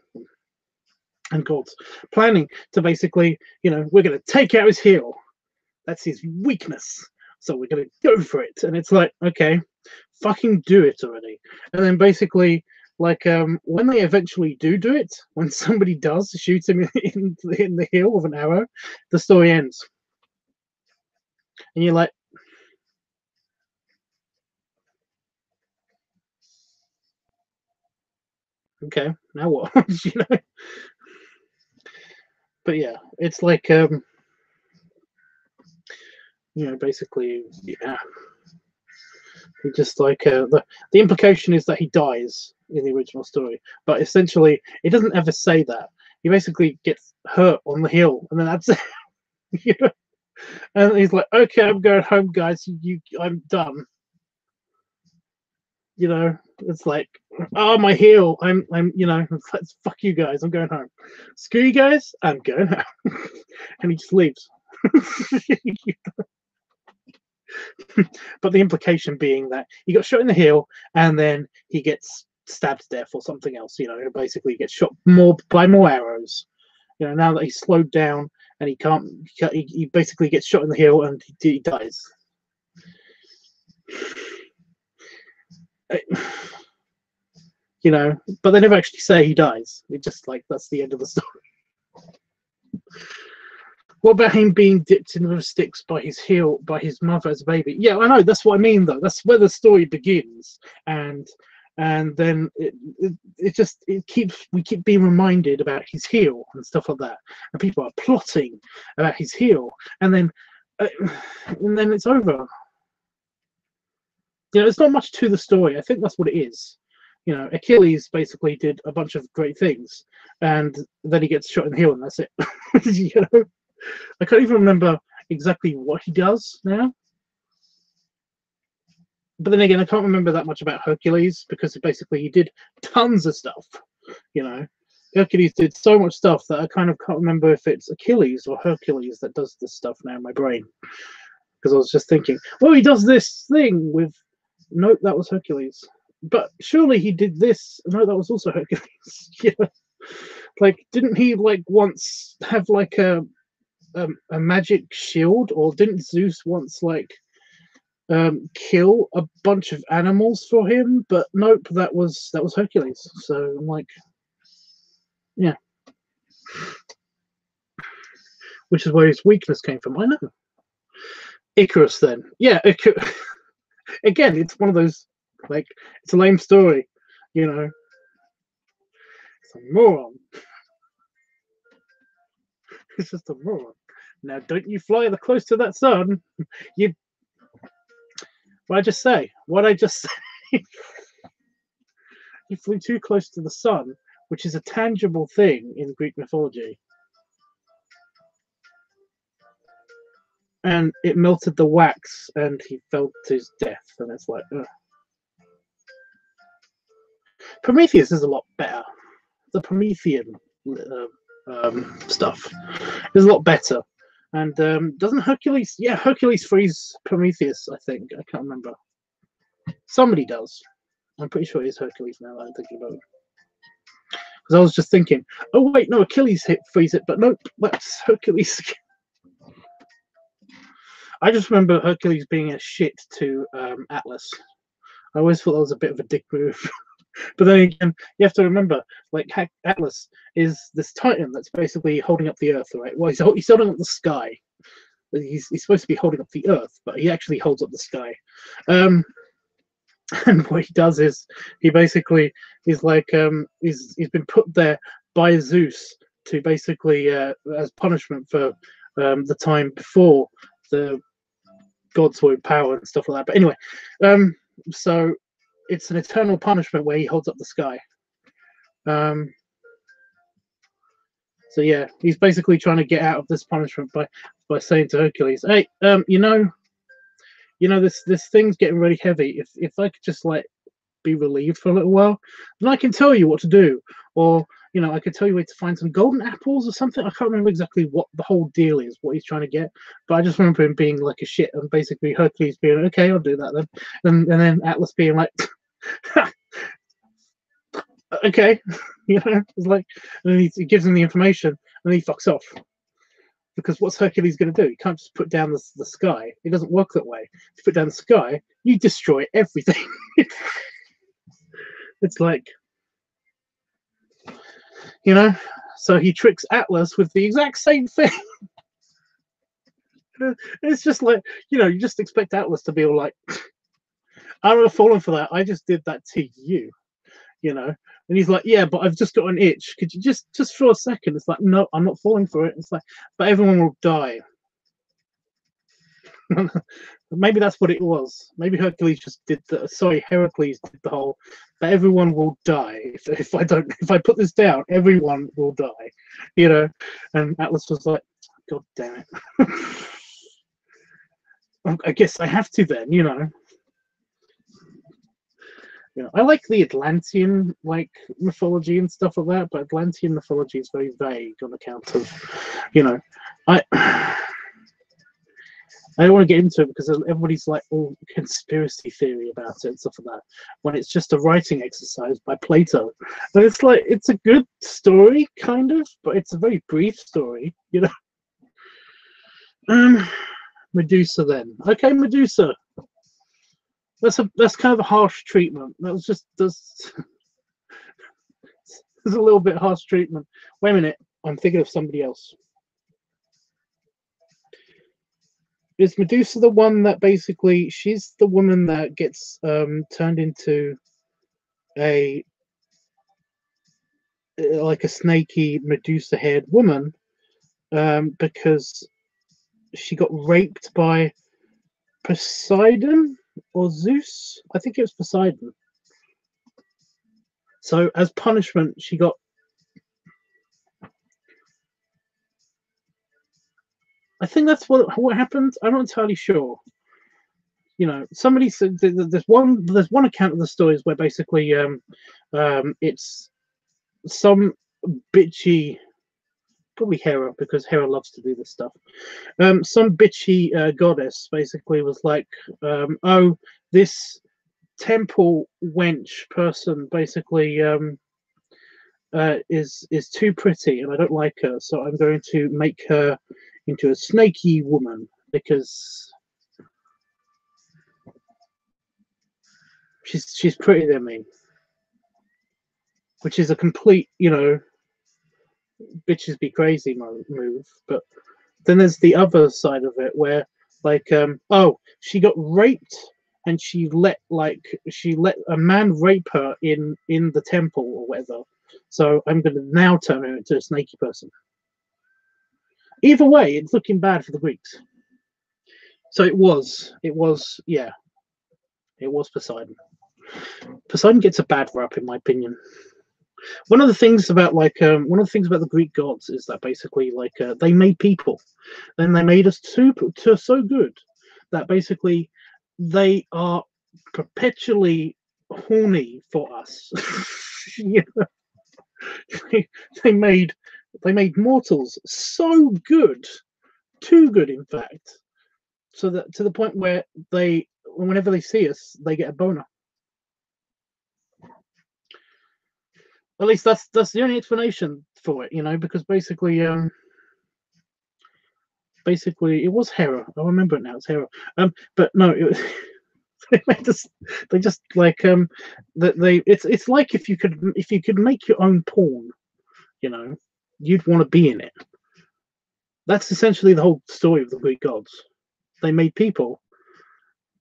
and gods planning to basically, you know, we're going to take out his heel. That's his weakness. So we're going to go for it. And it's like, okay, fucking do it already. And then basically, like, when they eventually do it, when somebody does shoot him in the heel with an arrow, the story ends. And you're like, Okay, now what? You know. But yeah, it's like basically, yeah. He just like the implication is that he dies in the original story, but essentially it doesn't ever say that. He basically gets hurt on the hill, and then that's it. You know? And he's like, "Okay, I'm going home, guys. I'm done." You know, it's like, "Oh, my heel. I'm. Fuck you guys. I'm going home. Screw you guys. I'm going home." And he just leaves. But the implication being that he got shot in the heel and then he gets stabbed to death or something else. Basically gets shot more arrows. Now that he's slowed down and he can't, he basically gets shot in the heel and he dies. But they never actually say he dies. It just like that's the end of the story. What about him being dipped in the sticks by his mother as a baby? Yeah, I know. That's what I mean, though. That's where the story begins, and then we keep being reminded about his heel and stuff like that, and people are plotting about his heel, and then it's over. It's not much to the story. I think that's what it is. Achilles basically did a bunch of great things, and then he gets shot in the heel, and that's it. I can't even remember exactly what he does now. But then again, I can't remember that much about Hercules because basically he did tons of stuff. Hercules did so much stuff that I kind of can't remember if it's Achilles or Hercules that does this stuff now in my brain. Because I was just thinking, well, he does this thing with. Nope, that was Hercules. But surely he did this. No, that was also Hercules. Like, didn't he like once have like a magic shield, or didn't Zeus once like kill a bunch of animals for him? But nope, that was Hercules. So I'm like, yeah, which is where his weakness came from. I know. Icarus, then, yeah. Again, it's one of those like it's a lame story, It's a moron. It's just a moron. Now, don't you fly close to that sun? You. What I just say? What I just say? You flew too close to the sun, which is a tangible thing in Greek mythology. And it melted the wax, and he fell to his death. And it's like, ugh. Prometheus is a lot better. The Promethean stuff is a lot better. And doesn't Hercules? Yeah, Hercules frees Prometheus. I think I can't remember. Somebody does. I'm pretty sure it is Hercules now that I'm thinking about it. Because I was just thinking, oh wait, no, Achilles frees it, but nope, that's Hercules. I just remember Hercules being a shit to Atlas. I always thought that was a bit of a dick move. But then again, you have to remember, like Atlas is this titan that's basically holding up the earth, right? Well, he's holding up the sky. He's supposed to be holding up the earth, but he actually holds up the sky. And what he does is he basically is like he's been put there by Zeus to basically as punishment for the time before the gods were in power and stuff like that. But anyway, so it's an eternal punishment where he holds up the sky. So yeah, he's basically trying to get out of this punishment by saying to Hercules, "Hey, this thing's getting really heavy. If I could just like be relieved for a little while, then I can tell you what to do, or I could tell you where to find some golden apples or something." I can't remember exactly what the whole deal is, what he's trying to get, but I just remember him being like a shit, and basically Hercules being okay, I'll do that then, and then Atlas being like, okay, it's like, and then he gives him the information, and then he fucks off. Because what's Hercules going to do? He can't just put down the sky. It doesn't work that way. If you put down the sky, you destroy everything. It's like, so he tricks Atlas with the exact same thing. It's just like, you just expect Atlas to be all like, I would have fallen for that. I just did that to you, And he's like, yeah, but I've just got an itch. Could you just for a second? It's like, no, I'm not falling for it. It's like, but everyone will die. Maybe that's what it was. Maybe Hercules just did the. Sorry, Heracles did the whole. But everyone will die if I don't. If I put this down, everyone will die. You know. And Atlas was like, God damn it. I guess I have to then. You know. I like the Atlantean like mythology and stuff like that, but Atlantean mythology is very vague on account of, I don't want to get into it because everybody's like all conspiracy theory about it and stuff like that. When it's just a writing exercise by Plato, but it's like it's a good story, kind of, but it's a very brief story, Medusa then. Okay, Medusa. That's kind of a harsh treatment. There's a little bit harsh treatment. Wait a minute, I'm thinking of somebody else. Is Medusa the one that basically she's the woman that gets turned into a like a snaky Medusa-haired woman because she got raped by Poseidon or Zeus? I think it was Poseidon. So as punishment, she got. I think that's what happened. I'm not entirely sure. Somebody said there's one account of the stories where basically it's some bitchy, probably Hera, because Hera loves to do this stuff. Some bitchy goddess basically was like, oh, this temple wench person basically is too pretty and I don't like her, so I'm going to make her into a snaky woman because she's prettier than me, which is a complete bitches be crazy move. But then there's the other side of it where like oh, she got raped and she let a man rape her in the temple or whatever, so I'm going to now turn her into a snaky person. Either way, it's looking bad for the Greeks. So it was Poseidon. Poseidon gets a bad rap, in my opinion. One of the things about the Greek gods is that basically they made people, and they made us so good that basically they are perpetually horny for us. They made mortals so good, too good in fact, so that to the point where whenever they see us, they get a boner. At least that's the only explanation for it, because basically it was Hera. I remember it now. It's Hera. But no, they just like it's like if you could make your own porn, you'd want to be in it. That's essentially the whole story of the Greek gods. They made people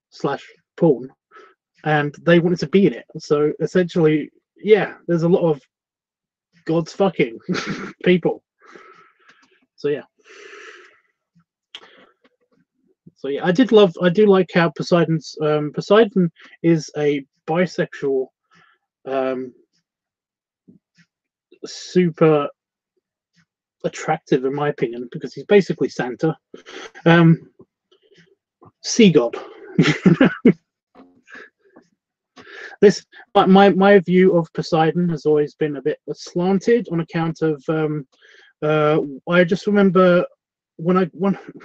/ porn, and they wanted to be in it. So essentially, yeah, there's a lot of gods fucking people. So yeah. I do like how Poseidon is a bisexual, super attractive in my opinion, because he's basically Santa, sea god. My view of Poseidon has always been a bit slanted on account of I just remember when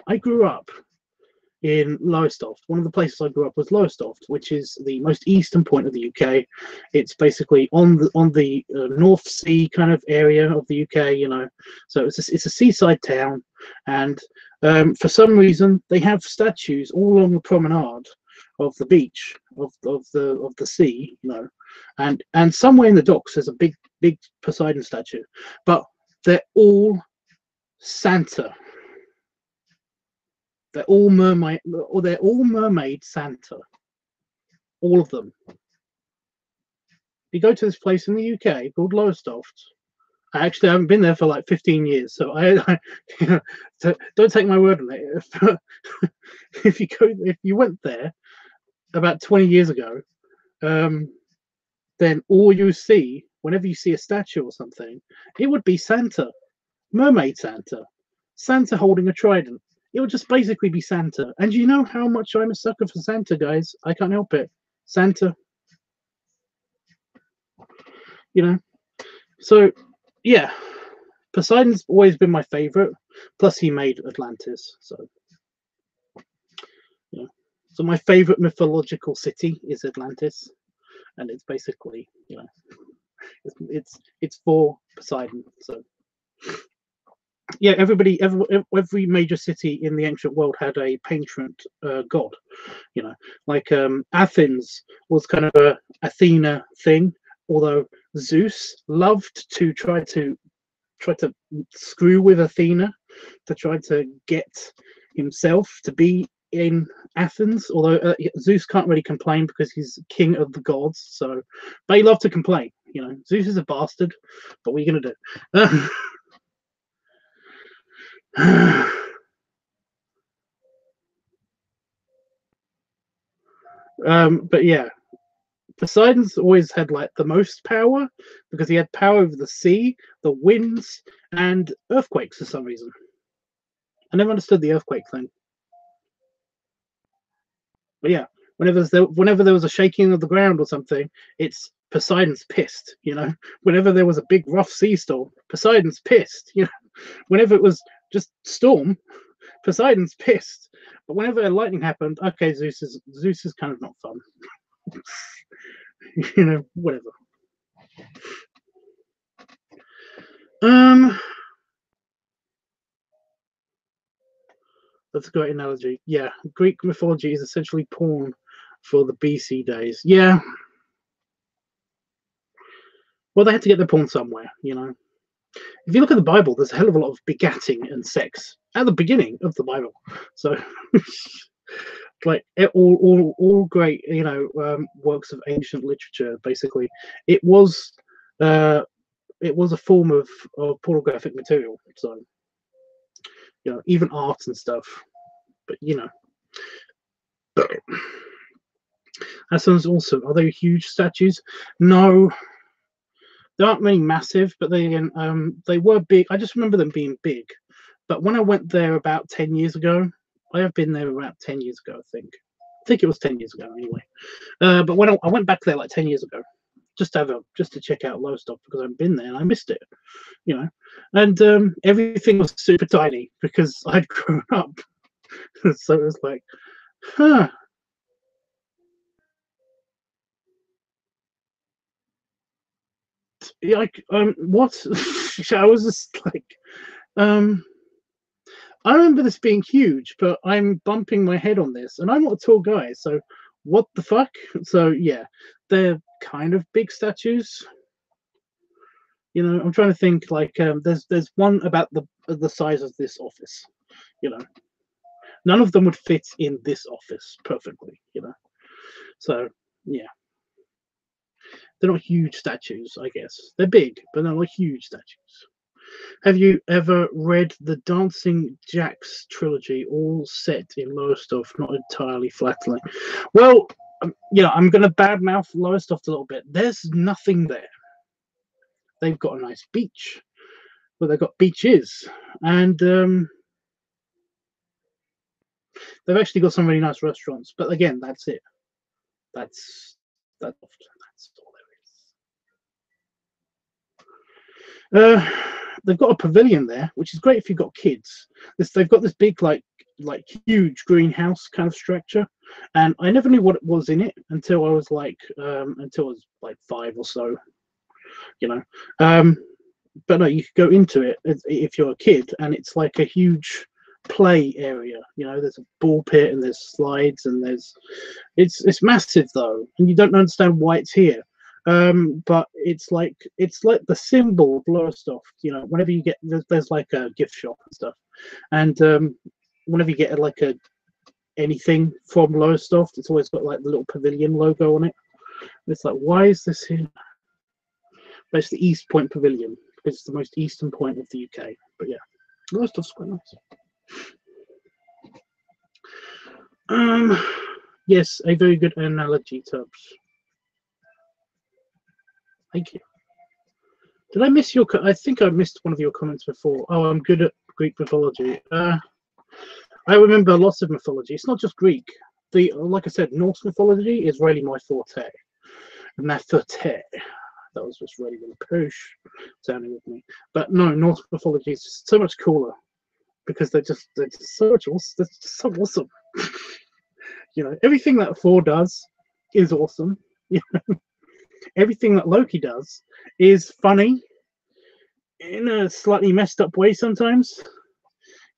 I grew up in Lowestoft. One of the places I grew up was Lowestoft, which is the most eastern point of the UK. It's basically on the North Sea kind of area of the UK, So it's a seaside town, and for some reason they have statues all along the promenade of the beach of the sea, and somewhere in the docks there's a big Poseidon statue, but they're all Santa. They're all mermaid Santa. All of them. You go to this place in the UK called Lowestoft. I actually haven't been there for like 15 years, so you know, so don't take my word on it. If you went there about 20 years ago, then all you see whenever you see a statue or something, it would be Santa, mermaid Santa, Santa holding a trident. It would just basically be Santa. And you know how much I'm a sucker for Santa, guys. I can't help it. Santa, you know. So yeah, Poseidon's always been my favorite. Plus, he made Atlantis. So yeah. So my favorite mythological city is Atlantis, and it's basically, you know, it's for Poseidon. So yeah, every major city in the ancient world had a patron god. You know, like Athens was kind of a Athena thing, although Zeus loved to try to screw with Athena to try to get himself to be in Athens. Although Zeus can't really complain because he's king of the gods, so they love to complain. You know, Zeus is a bastard, but what are you gonna do? But yeah, Poseidon's always had like the most power because he had power over the sea, the winds, and earthquakes for some reason. I never understood the earthquake thing. But yeah, whenever there was a shaking of the ground or something, it's Poseidon's pissed. You know, whenever there was a big rough sea storm, Poseidon's pissed. You know, whenever it was just storm, Poseidon's pissed. But whenever lightning happened, okay, Zeus is kind of not fun. You know, whatever. That's a great analogy. Yeah, Greek mythology is essentially porn for the BC days. Yeah. Well, they had to get their porn somewhere, you know. If you look at the Bible, there's a hell of a lot of begatting and sex at the beginning of the Bible. So, like all great, you know, works of ancient literature. Basically, it was a form of pornographic material. So, you know, even art and stuff. But you know, that sounds awesome. Are they huge statues? No, there aren't many massive, but they were big. I just remember them being big. But when I went there about 10 years ago, I have been there about 10 years ago, I think. I think it was 10 years ago anyway. But when I went back there like 10 years ago, just to check out Lowestoft because I haven't been there and I missed it, you know. And everything was super tiny because I'd grown up. So it was like, huh. Like what? I was just like, I remember this being huge, but I'm bumping my head on this, and I'm not a tall guy, so what the fuck? So yeah, they're kind of big statues. You know, I'm trying to think. Like, there's one about the size of this office. You know, none of them would fit in this office perfectly. You know, so yeah, they're not huge statues. I guess they're big, but they're not huge statues. Have you ever read the Dancing Jacks trilogy, all set in Lowestoft, not entirely flatly? Well, you know, I'm going to badmouth Lowestoft a little bit. There's nothing there. They've got a nice beach, but they've got beaches, and they've actually got some really nice restaurants. But again, that's it. That's all there is. They've got a pavilion there, which is great if you've got kids. They've got this big, like huge greenhouse kind of structure, and I never knew what it was in it until I was like 5 or so, you know. But no, you could go into it if you're a kid, and it's like a huge play area. You know, there's a ball pit and there's slides and it's massive though, and you don't understand why it's here. But it's like the symbol of Lowestoft. You know, whenever you get there's like a gift shop and stuff, and whenever you get like anything from Lowestoft, it's always got like the little pavilion logo on it. It's like, why is this here? But it's the East Point Pavilion because it's the most eastern point of the UK. But yeah, most stuff's quite nice. Yes, a very good analogy, Tubbs. Thank you. Did I miss your? I think I missed one of your comments before. Oh, I'm good at Greek mythology. I remember lots of mythology. It's not just Greek. Like I said, Norse mythology is really my forte. And that forte. That was just really push sounding with me. But no, Norse mythology is just so much cooler because they're just so much awesome. They're just so awesome. You know, everything that Thor does is awesome. You know, everything that Loki does is funny in a slightly messed up way sometimes.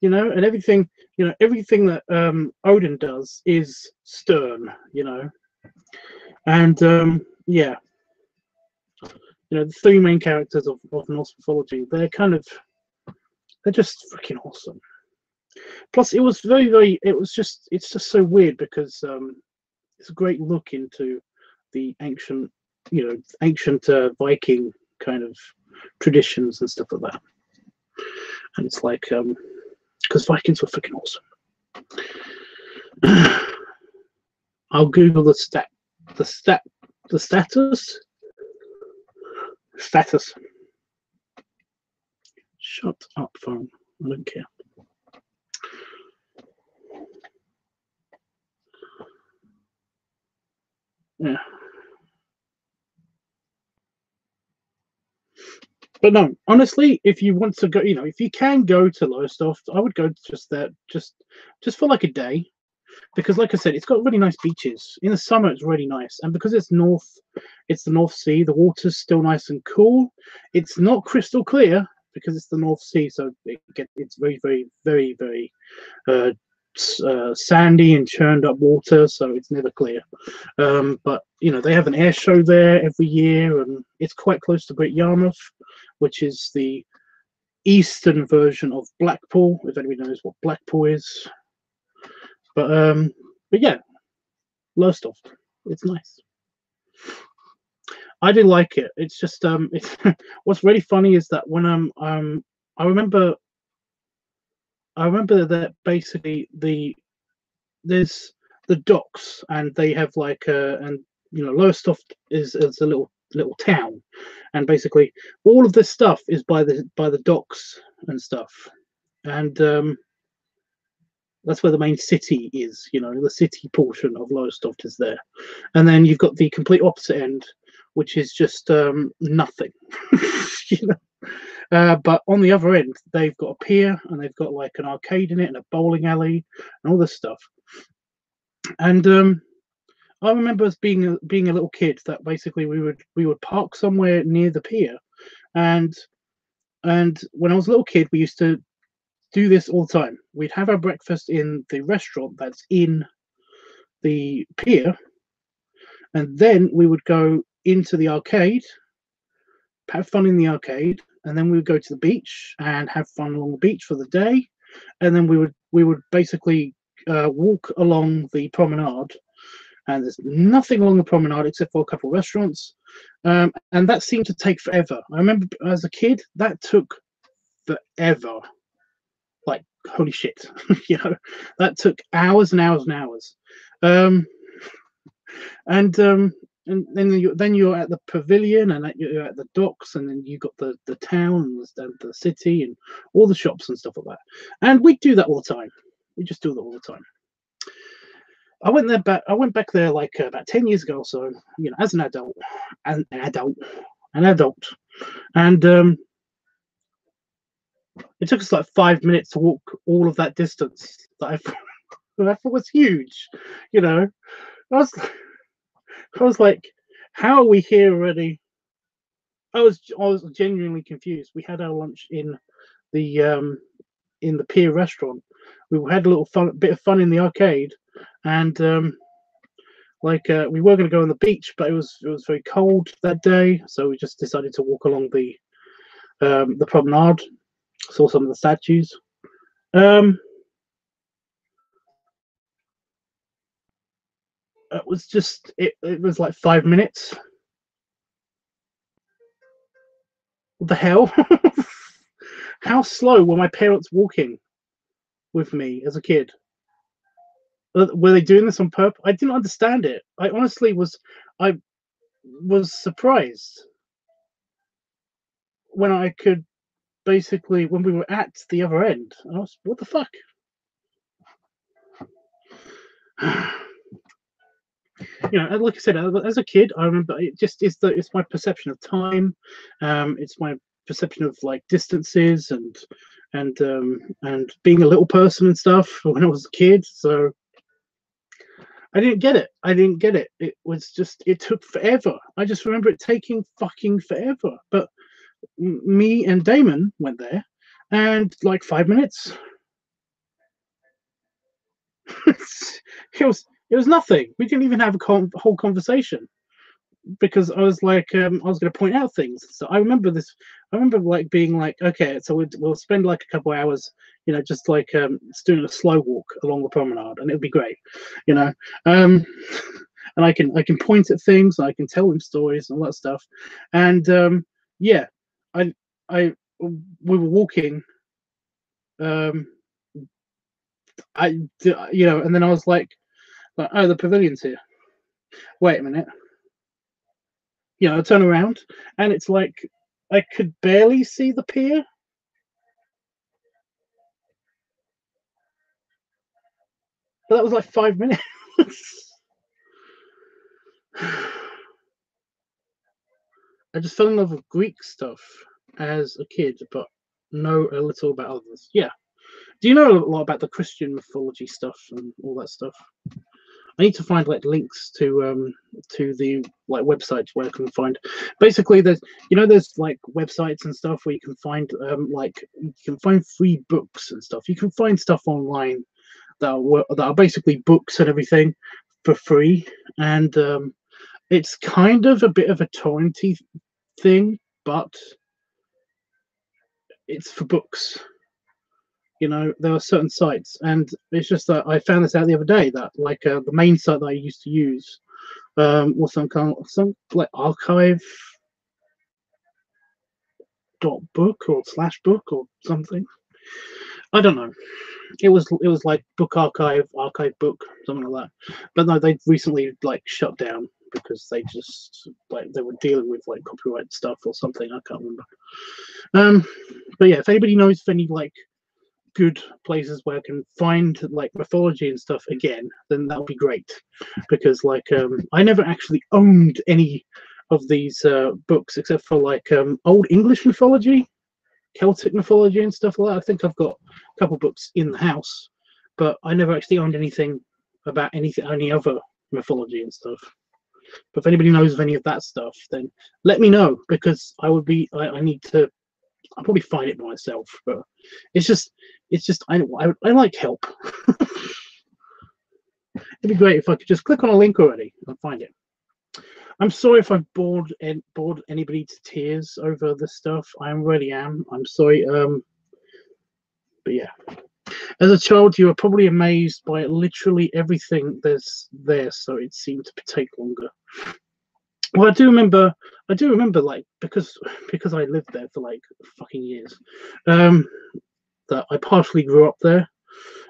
You know, and everything that Odin does is stern. You know, and yeah, you know, the three main characters of Norse mythology, they're just freaking awesome. Plus, it was it's just so weird because it's a great look into the ancient Viking kind of traditions and stuff like that. And it's like, because Vikings were freaking awesome. I'll Google the status. Shut up, phone. I don't care. Yeah. But no, honestly, if you want to go, you know, if you can go to Lowestoft, I would go just there, just for like a day, because like I said, it's got really nice beaches. In the summer, it's really nice, and because it's the North Sea. The water's still nice and cool. It's not crystal clear because it's the North Sea, so it's very, very, very, very sandy and churned up water, so it's never clear. But you know, they have an air show there every year, and it's quite close to Great Yarmouth, which is the eastern version of Blackpool, if anybody knows what Blackpool is. But yeah, Lowestoft, it's nice. I do like it. It's just what's really funny is that when I remember that basically there's the docks, and they have like and you know, Lowestoft is a little town, and basically all of this stuff is by the docks and stuff, and that's where the main city is. You know, the city portion of Lowestoft is there, and then you've got the complete opposite end, which is just nothing. You know, but on the other end, they've got a pier, and they've got like an arcade in it, and a bowling alley, and all this stuff. And I remember as being a little kid that basically we would park somewhere near the pier, and when I was a little kid, we used to do this all the time. We'd have our breakfast in the restaurant that's in the pier, and then we would go into the arcade, have fun in the arcade, and then we would go to the beach and have fun along the beach for the day, and then we would basically walk along the promenade, and there's nothing along the promenade except for a couple of restaurants, and that seemed to take forever. I remember as a kid that took forever. Like, holy shit. You know, that took hours and hours and hours. And then you're at the pavilion, and you're at the docks, and then you got the town and the city and all the shops and stuff like that. And we do that all the time. We just do that all the time. I went back there like about 10 years ago or so, you know, as an adult, and it took us like 5 minutes to walk all of that distance that I thought was huge. You know, I was like, how are we here already? I was genuinely confused. We had our lunch in the pier restaurant. We had a little bit of fun in the arcade, and we were going to go on the beach, but it was very cold that day, so we just decided to walk along the promenade. Saw some of the statues. It was just it was like 5 minutes. What the hell? How slow were my parents walking with me as a kid? Were they doing this on purpose? I didn't understand it. I honestly was. I was surprised when I could basically when we were at the other end. I was, what the fuck? You know, like I said, as a kid, I remember it just is the it's my perception of time, it's my perception of like distances and being a little person and stuff when I was a kid. So I didn't get it. I didn't get it. It was just it took forever. I just remember it taking fucking forever. But me and Damon went there, and like 5 minutes. It was nothing. We didn't even have a whole conversation because I was like, I was going to point out things. So I remember this. I remember like being like, okay, so we'll spend like a couple hours, you know, just like doing a slow walk along the promenade, and it'll be great, you know. And I can point at things, and I can tell them stories and all that stuff. And yeah, I we were walking. You know, and then I was like, oh, the pavilion's here. Wait a minute. You know, I turn around and it's like I could barely see the pier. But that was like 5 minutes. I just fell in love with Greek stuff as a kid, but know a little about others. Yeah. Do you know a lot about the Christian mythology stuff and all that stuff? I need to find like links to the like websites where I can find. Basically, there's there's like websites and stuff where you can find like you can find free books and stuff. You can find stuff online that are basically books and everything for free, and it's kind of a bit of a torrenty thing, but it's for books. You know, there are certain sites, and it's just that I found this out the other day that like the main site that I used to use was some like archive dot book or slash book or something. I don't know. It was like book archive book, something like that. But no, they recently like shut down because they just like they were dealing with like copyright stuff or something. I can't remember. But yeah, if anybody knows of any like good places where I can find like mythology and stuff again, then that would be great. Because like I never actually owned any of these books except for like old English mythology, Celtic mythology and stuff like that. I think I've got a couple books in the house, but I never actually owned anything about any other mythology and stuff. But if anybody knows of any of that stuff, then let me know because I need to. I'll probably find it by myself, but it's just I like help. It'd be great if I could just click on a link already and find it. I'm sorry if I've bored anybody to tears over this stuff. I really am. I'm sorry. But yeah, as a child, you were probably amazed by literally everything there's there, so it seemed to take longer. Well, I do remember, like because I lived there for like fucking years, that I partially grew up there.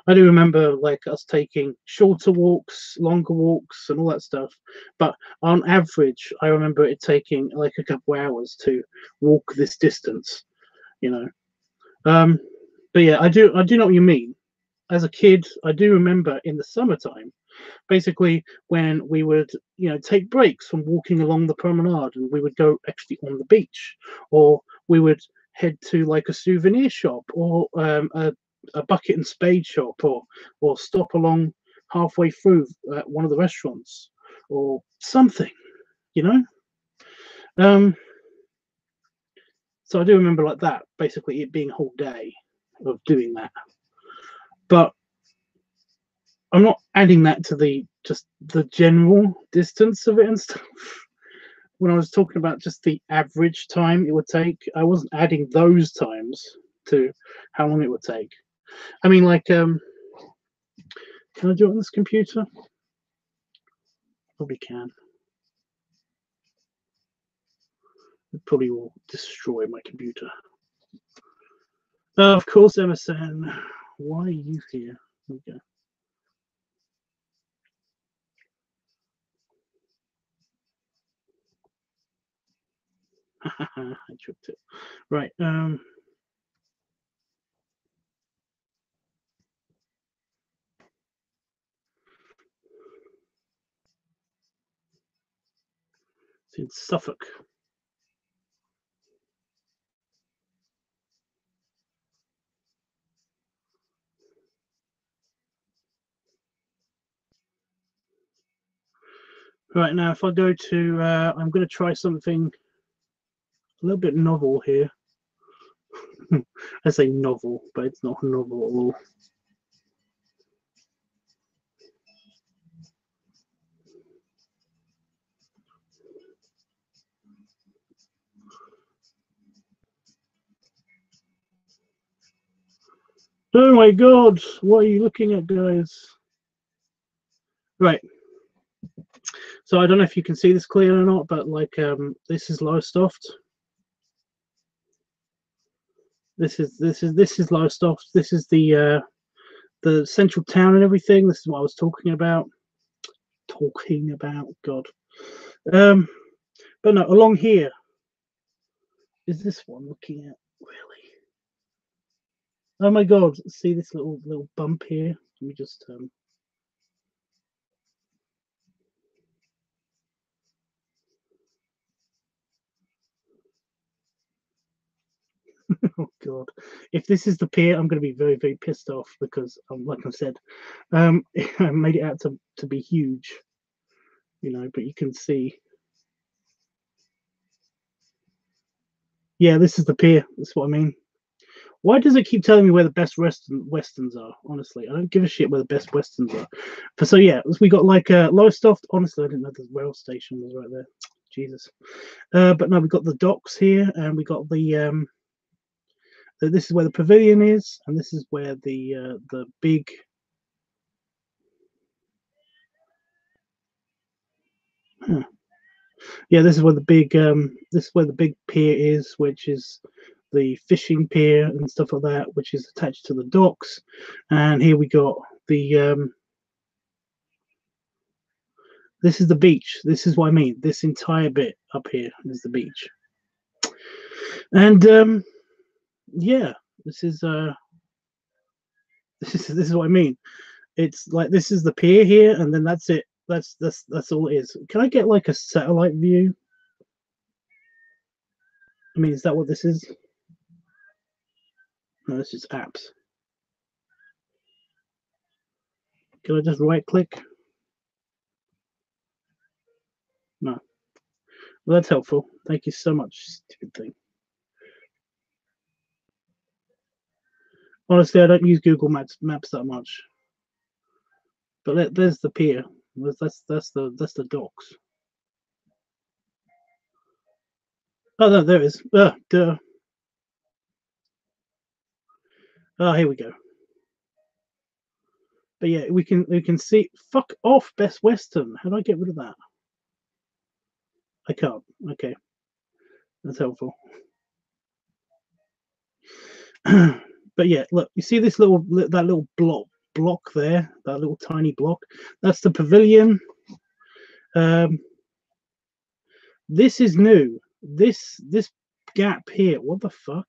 I do remember like us taking shorter walks, longer walks, and all that stuff. But on average, I remember it taking like a couple hours to walk this distance. You know, but yeah, I do know what you mean. As a kid, I do remember in the summertime, basically when we would take breaks from walking along the promenade and we would go actually on the beach, or we would head to like a souvenir shop or a bucket and spade shop, or stop along halfway through one of the restaurants or something, you know. So I do remember like that, basically it being a whole day of doing that. But I'm not adding that to just the general distance of it and stuff. When I was talking about just the average time it would take, I wasn't adding those times to how long it would take. I mean, like, can I do it on this computer? Probably can. It probably will destroy my computer. Of course, Emerson. Why are you here? Okay. I tripped it. Right. It's in Suffolk. Right now, if I go to, I'm going to try something a little bit novel here. I say novel, but it's not novel at all. Oh my god, what are you looking at, guys? Right. So I don't know if you can see this clear or not, but like this is Lowestoft. This is Lowestoft. This is the central town and everything. This is what I was talking about. God. But no, along here is this one looking at really. Oh my god, see this little bump here? Let me just oh god. If this is the pier, I'm gonna be very, very pissed off because like I said, I made it out to be huge. You know, but you can see. Yeah, this is the pier. That's what I mean. Why does it keep telling me where the best westerns are? Honestly, I don't give a shit where the best westerns are. But so yeah, we got like Lowestoft. Honestly, I didn't know the rail station was right there. Jesus. But no, we got the docks here, and we got the this is where the pavilion is, and this is where the big. Huh. Yeah, this is where the big this is where the big pier is, which is the fishing pier and stuff like that, which is attached to the docks. And here we got the this is the beach. This is what I mean. This entire bit up here is the beach. And yeah, this is this is what I mean. It's like this is the pier here, and then that's it. That's all it is. Can I get like a satellite view? I mean, is that what this is? No, this is apps. Can I just right click? No. Well, that's helpful. Thank you so much, stupid thing. Honestly, I don't use Google Maps that much. But there's the pier. That's the docks. Oh, no, there it is. Duh. Oh, here we go. But yeah, we can see. Fuck off, Best Western. How do I get rid of that? I can't. Okay, that's helpful. But yeah, look, you see this that little block there, that little tiny block. That's the pavilion. This is new. This gap here. What the fuck?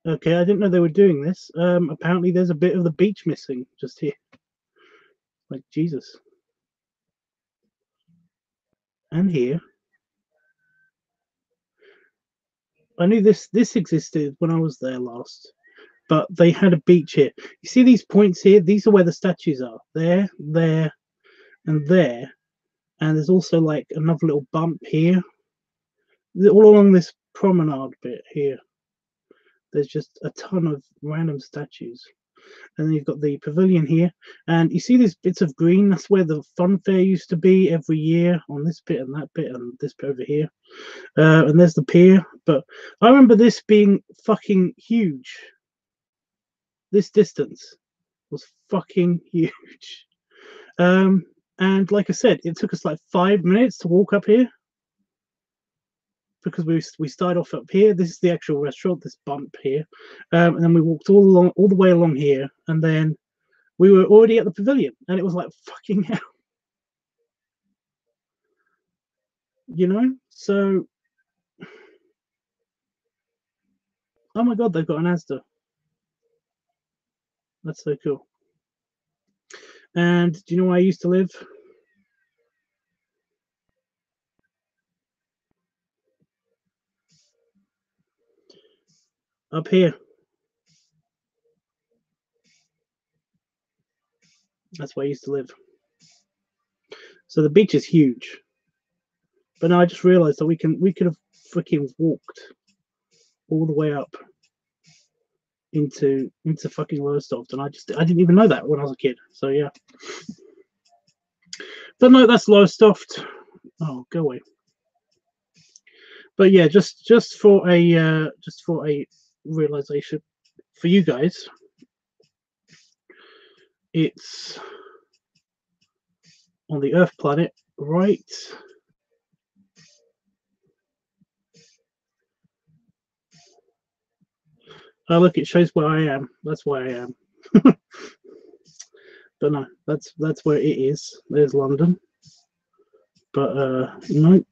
Okay, I didn't know they were doing this. Apparently there's a bit of the beach missing just here. Like Jesus. And here. I knew this existed when I was there last, but they had a beach here. You see these points here? These are where the statues are. There, and there. And there's also like another little bump here. All along this promenade bit here. There's just a ton of random statues. And then you've got the pavilion here, and you see these bits of green. That's where the fun fair used to be every year, on this bit and that bit and this bit over here. And there's the pier. But I remember this being fucking huge. This distance. was fucking huge. And like I said, it took us like 5 minutes to walk up here because we started off up here. This is the actual restaurant, this bump here, and then we walked all the way along here, and then we were already at the pavilion, and it was like fucking hell, you know. So, oh my god, they've got an Asda. That's so cool. And do you know where I used to live? Up here. That's where I used to live. So the beach is huge. But now I just realised that we could have freaking walked all the way up into fucking Lowestoft, and I didn't even know that when I was a kid. So yeah. But no, that's Lowestoft. Oh, go away. But yeah, just for a realization for you guys, it's on the Earth planet, right? Oh, look, it shows where I am. That's where I am. But no, that's where it is. There's London. But no.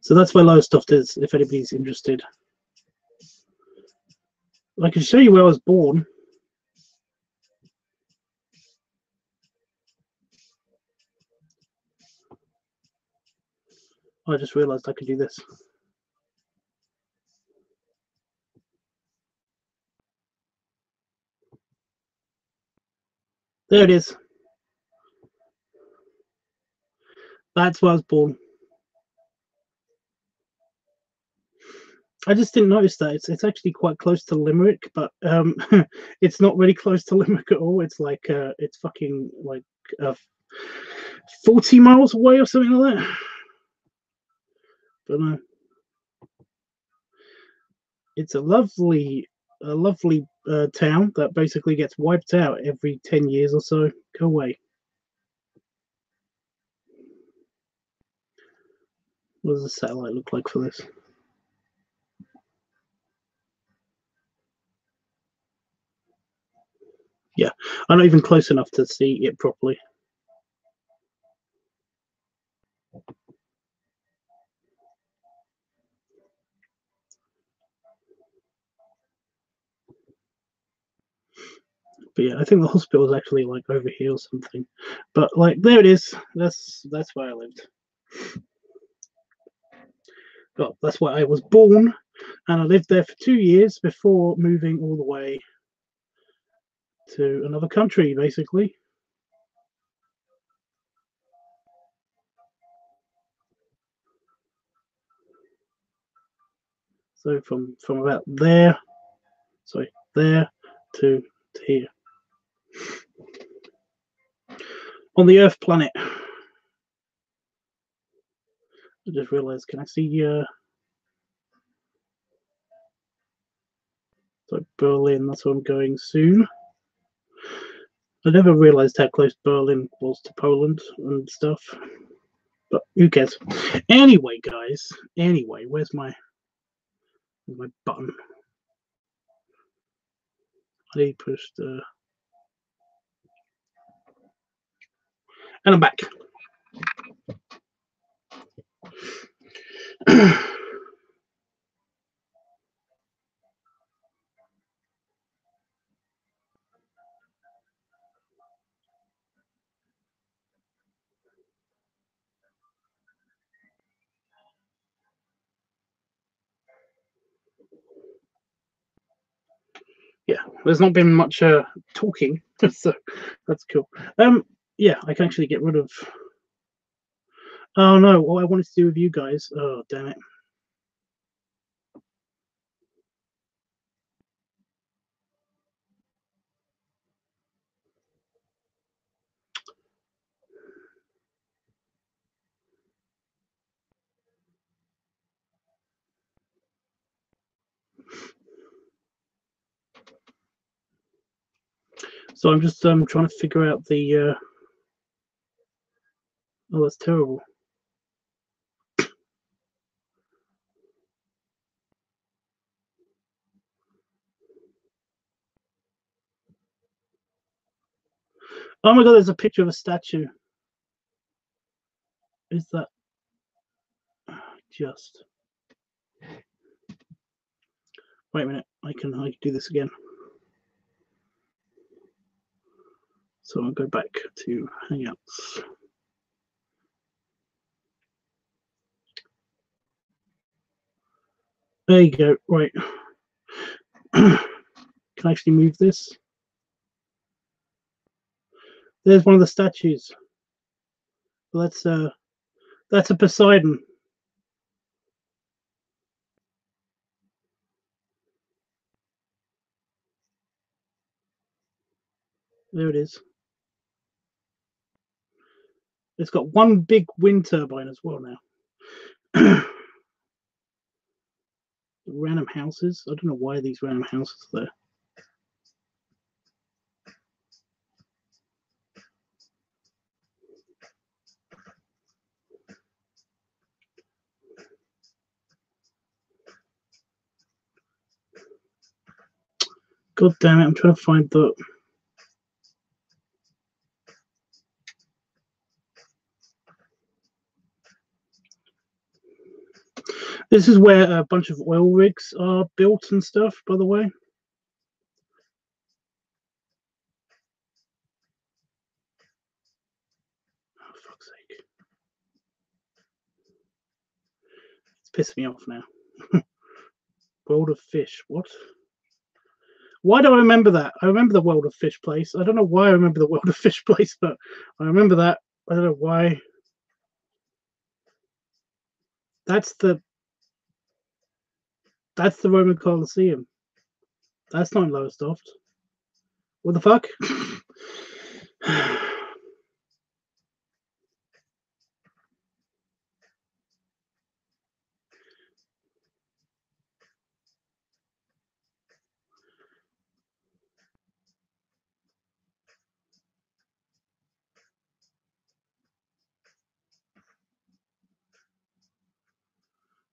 So that's where Lowestoft is, if anybody's interested. I can show you where I was born. I just realised I could do this. There it is. That's where I was born. I just didn't notice that. It's actually quite close to Limerick, but it's not really close to Limerick at all. It's like it's fucking like 40 miles away or something like that. But no, it's a lovely town that basically gets wiped out every 10 years or so. Go away. What does the satellite look like for this? Yeah, I'm not even close enough to see it properly. But yeah, I think the hospital is actually like over here or something. But like there it is. That's where I lived. Well, that's where I was born, and I lived there for 2 years before moving all the way to another country, basically. So from about there, sorry, there to here on the Earth planet. I just realised. Can I see? So Berlin. That's where I'm going soon. I never realised how close Berlin was to Poland and stuff. But who cares? Anyway, guys. Anyway, where's my button? I pushed. And I'm back. Yeah, there's not been much talking, so that's cool. Yeah, I can actually get rid of. Oh no, what I wanted to do with you guys. Oh damn it. So I'm just trying to figure out the. Oh, that's terrible. Oh my god, there's a picture of a statue. Is that just? Wait a minute, I can do this again. So I'll go back to Hangouts. There you go. Right. Can I actually move this? There's one of the statues. Well, that's a Poseidon. There it is. It's got one big wind turbine as well now. Random houses. I don't know why these random houses are there. God damn it, I'm trying to find the... This is where a bunch of oil rigs are built and stuff, by the way. Oh, fuck's sake. It's pissing me off now. World of Fish, what? Why do I remember that? I remember the World of Fish place. I don't know why I remember the World of Fish place, but I remember that. I don't know why. That's the Roman Colosseum. That's not in Lowestoft. What the fuck?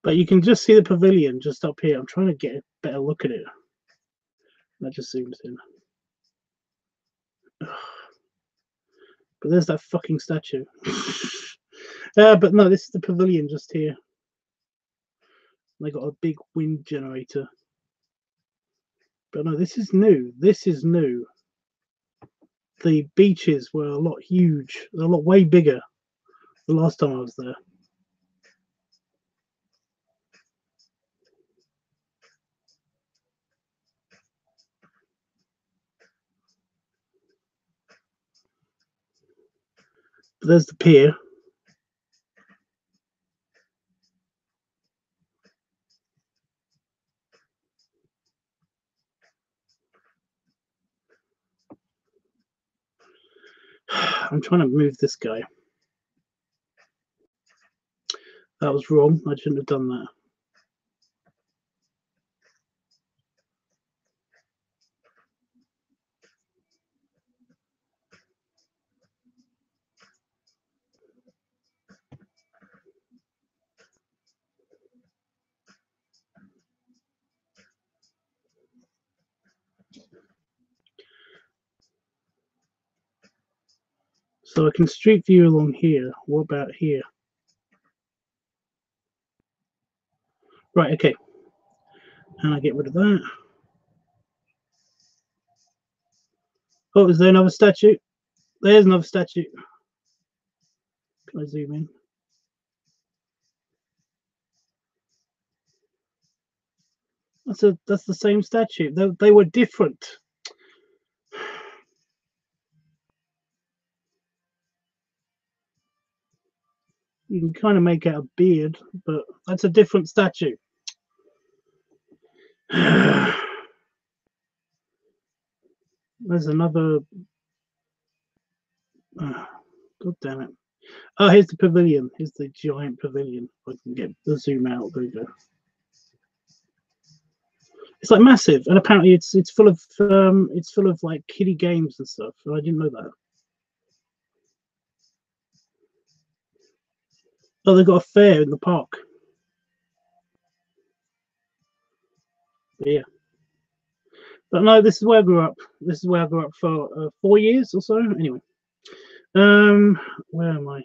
But you can just see the pavilion just up here. I'm trying to get a better look at it. That just zooms in. But there's that fucking statue. But no, this is the pavilion just here. They got a big wind generator. But no, this is new. This is new. The beaches were a lot huge. They're a lot way bigger the last time I was there. But there's the pier. I'm trying to move this guy. That was wrong. I shouldn't have done that. So I can street view along here. What about here? Right, okay. And I get rid of that. Oh, is there another statue? There's another statue. Can I zoom in? That's the same statue. They were different. You can kind of make out a beard, but that's a different statue. There's another. God damn it. Oh, here's the pavilion. Here's the giant pavilion. If I can get the zoom out. There you go. It's like massive, and apparently it's full of like kiddie games and stuff. And I didn't know that. Oh, they've got a fair in the park. Yeah, but no, this is where I grew up. This is where I grew up for 4 years or so. Anyway, where am I?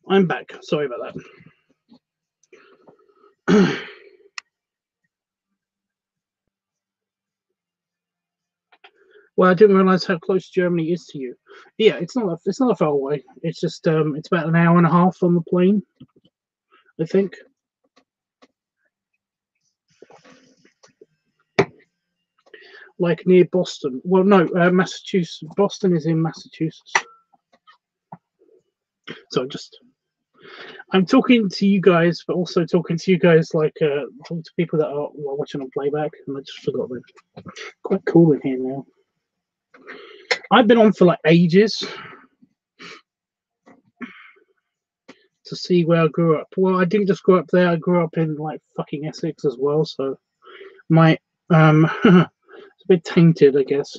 I'm back. Sorry about that. Well, I didn't realize how close Germany is to you. Yeah, it's not far away. It's just it's about an hour and a half on the plane, I think. Like near Boston. Well, no, Massachusetts. Boston is in Massachusetts. So I'm talking to you guys, but also talking to you guys like talking to people that are watching on playback, and I just forgot them. Quite cool in here now. I've been on for like ages to see where I grew up. Well, I didn't just grow up there. I grew up in like fucking Essex as well. So my it's a bit tainted, I guess.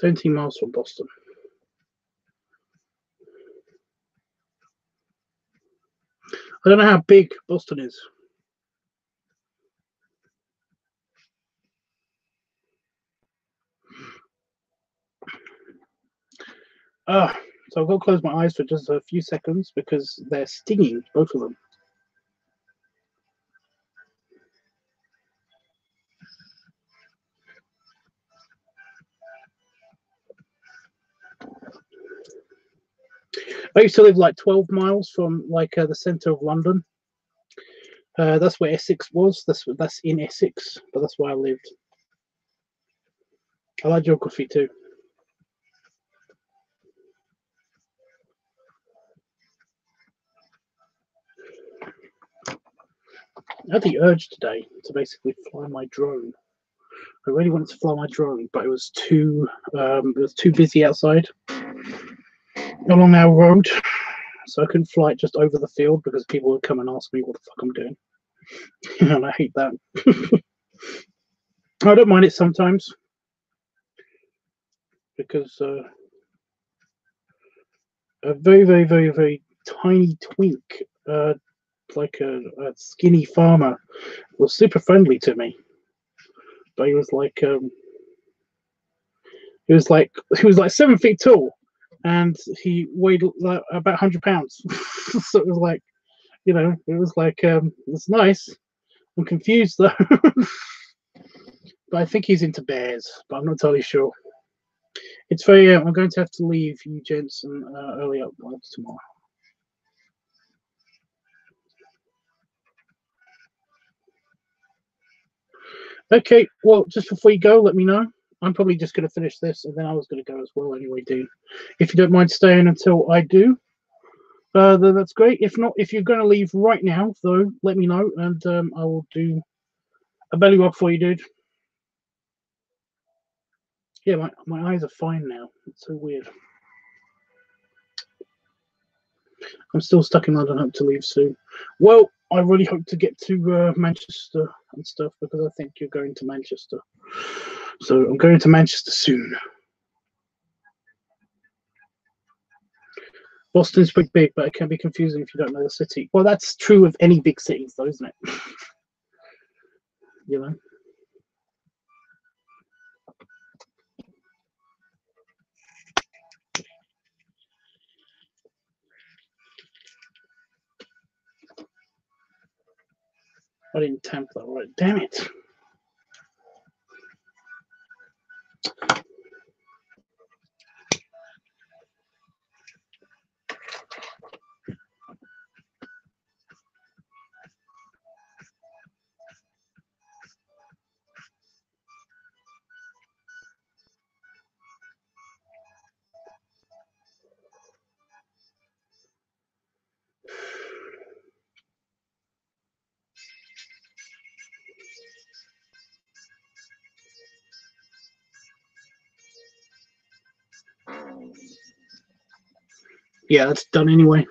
$17 miles from Boston. I don't know how big Boston is. So I've got to close my eyes for just a few seconds because they're stinging, both of them. I used to live like 12 miles from like the centre of London. That's where Essex was. That's in Essex, but that's where I lived. I like geography too. I had the urge today to basically fly my drone. I really wanted to fly my drone, but it was too busy outside along our road, so I couldn't fly it just over the field because people would come and ask me what the fuck I'm doing, and I hate that. I don't mind it sometimes because a very, very, very, very tiny twink, like a skinny farmer, was super friendly to me. But he was like, he was like 7 feet tall, and he weighed like about 100 pounds. So it was like, it was like, it's nice. I'm confused though, but I think he's into bears, but I'm not totally sure. It's very. I'm going to have to leave you gents and early up tomorrow. Okay, well, just before you go, let me know. I'm probably just going to finish this, and then I was going to go as well anyway, dude. If you don't mind staying until I do, then that's great. If not, if you're going to leave right now, though, let me know, and I will do a belly rub for you, dude. Yeah, my eyes are fine now. It's so weird. I'm still stuck in London. Hope to leave soon. Well, I really hope to get to Manchester and stuff because I think you're going to Manchester. So I'm going to Manchester soon. Boston's pretty big, but it can be confusing if you don't know the city. Well, that's true of any big cities, though, isn't it? You know. I didn't tamp that right. Damn it. yeah, that's done anyway.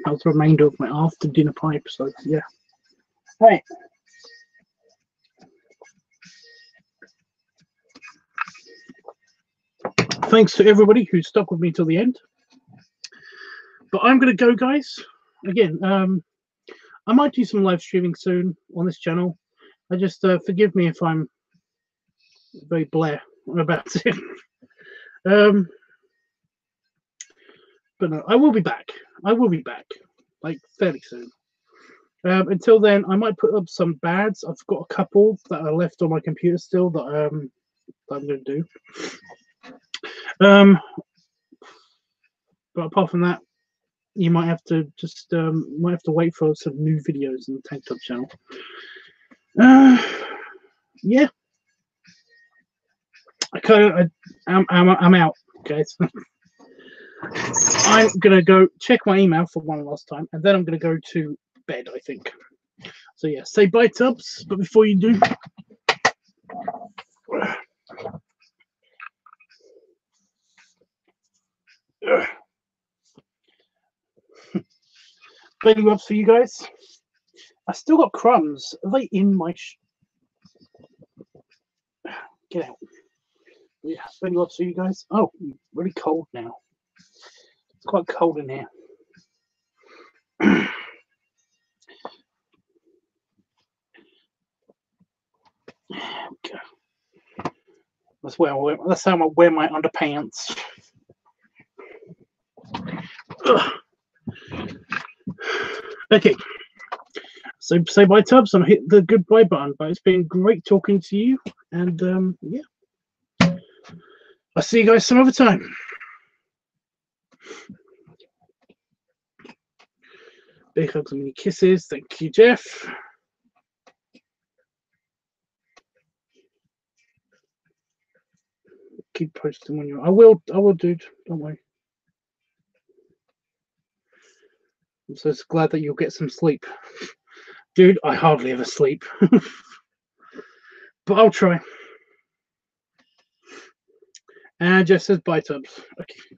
That was the remainder of my after dinner pipe. So yeah. Right. Thanks to everybody who stuck with me till the end. But I'm gonna go, guys. Again, I might do some live streaming soon on this channel. I just forgive me if I'm very Blair about it. But no, I will be back. I will be back, like fairly soon. Until then, I might put up some bads. I've got a couple that are left on my computer still that I'm going to do. But apart from that, you might have to just wait for some new videos in the Tank Top channel. Yeah. I'm out, guys. I'm gonna go check my email for one last time, and then I'm gonna go to bed, I think. So yeah, say bye, Tubbs. But before you do, belly rubs for you guys. I still got crumbs. Are they in my? Get out. Yeah, belly rubs for you guys. Oh, really cold now. It's quite cold in here. Okay. That's how I wear my underpants. Ugh. Okay. So say bye, Tubbs, and hit the goodbye button. But it's been great talking to you, and yeah, I'll see you guys some other time. Big hugs and many kisses. Thank you, Jeff. Keep posting when you. I will, dude. Don't worry. I'm so glad that you'll get some sleep, dude. I hardly ever sleep, but I'll try. And Jeff says bye, Tubbs. Okay.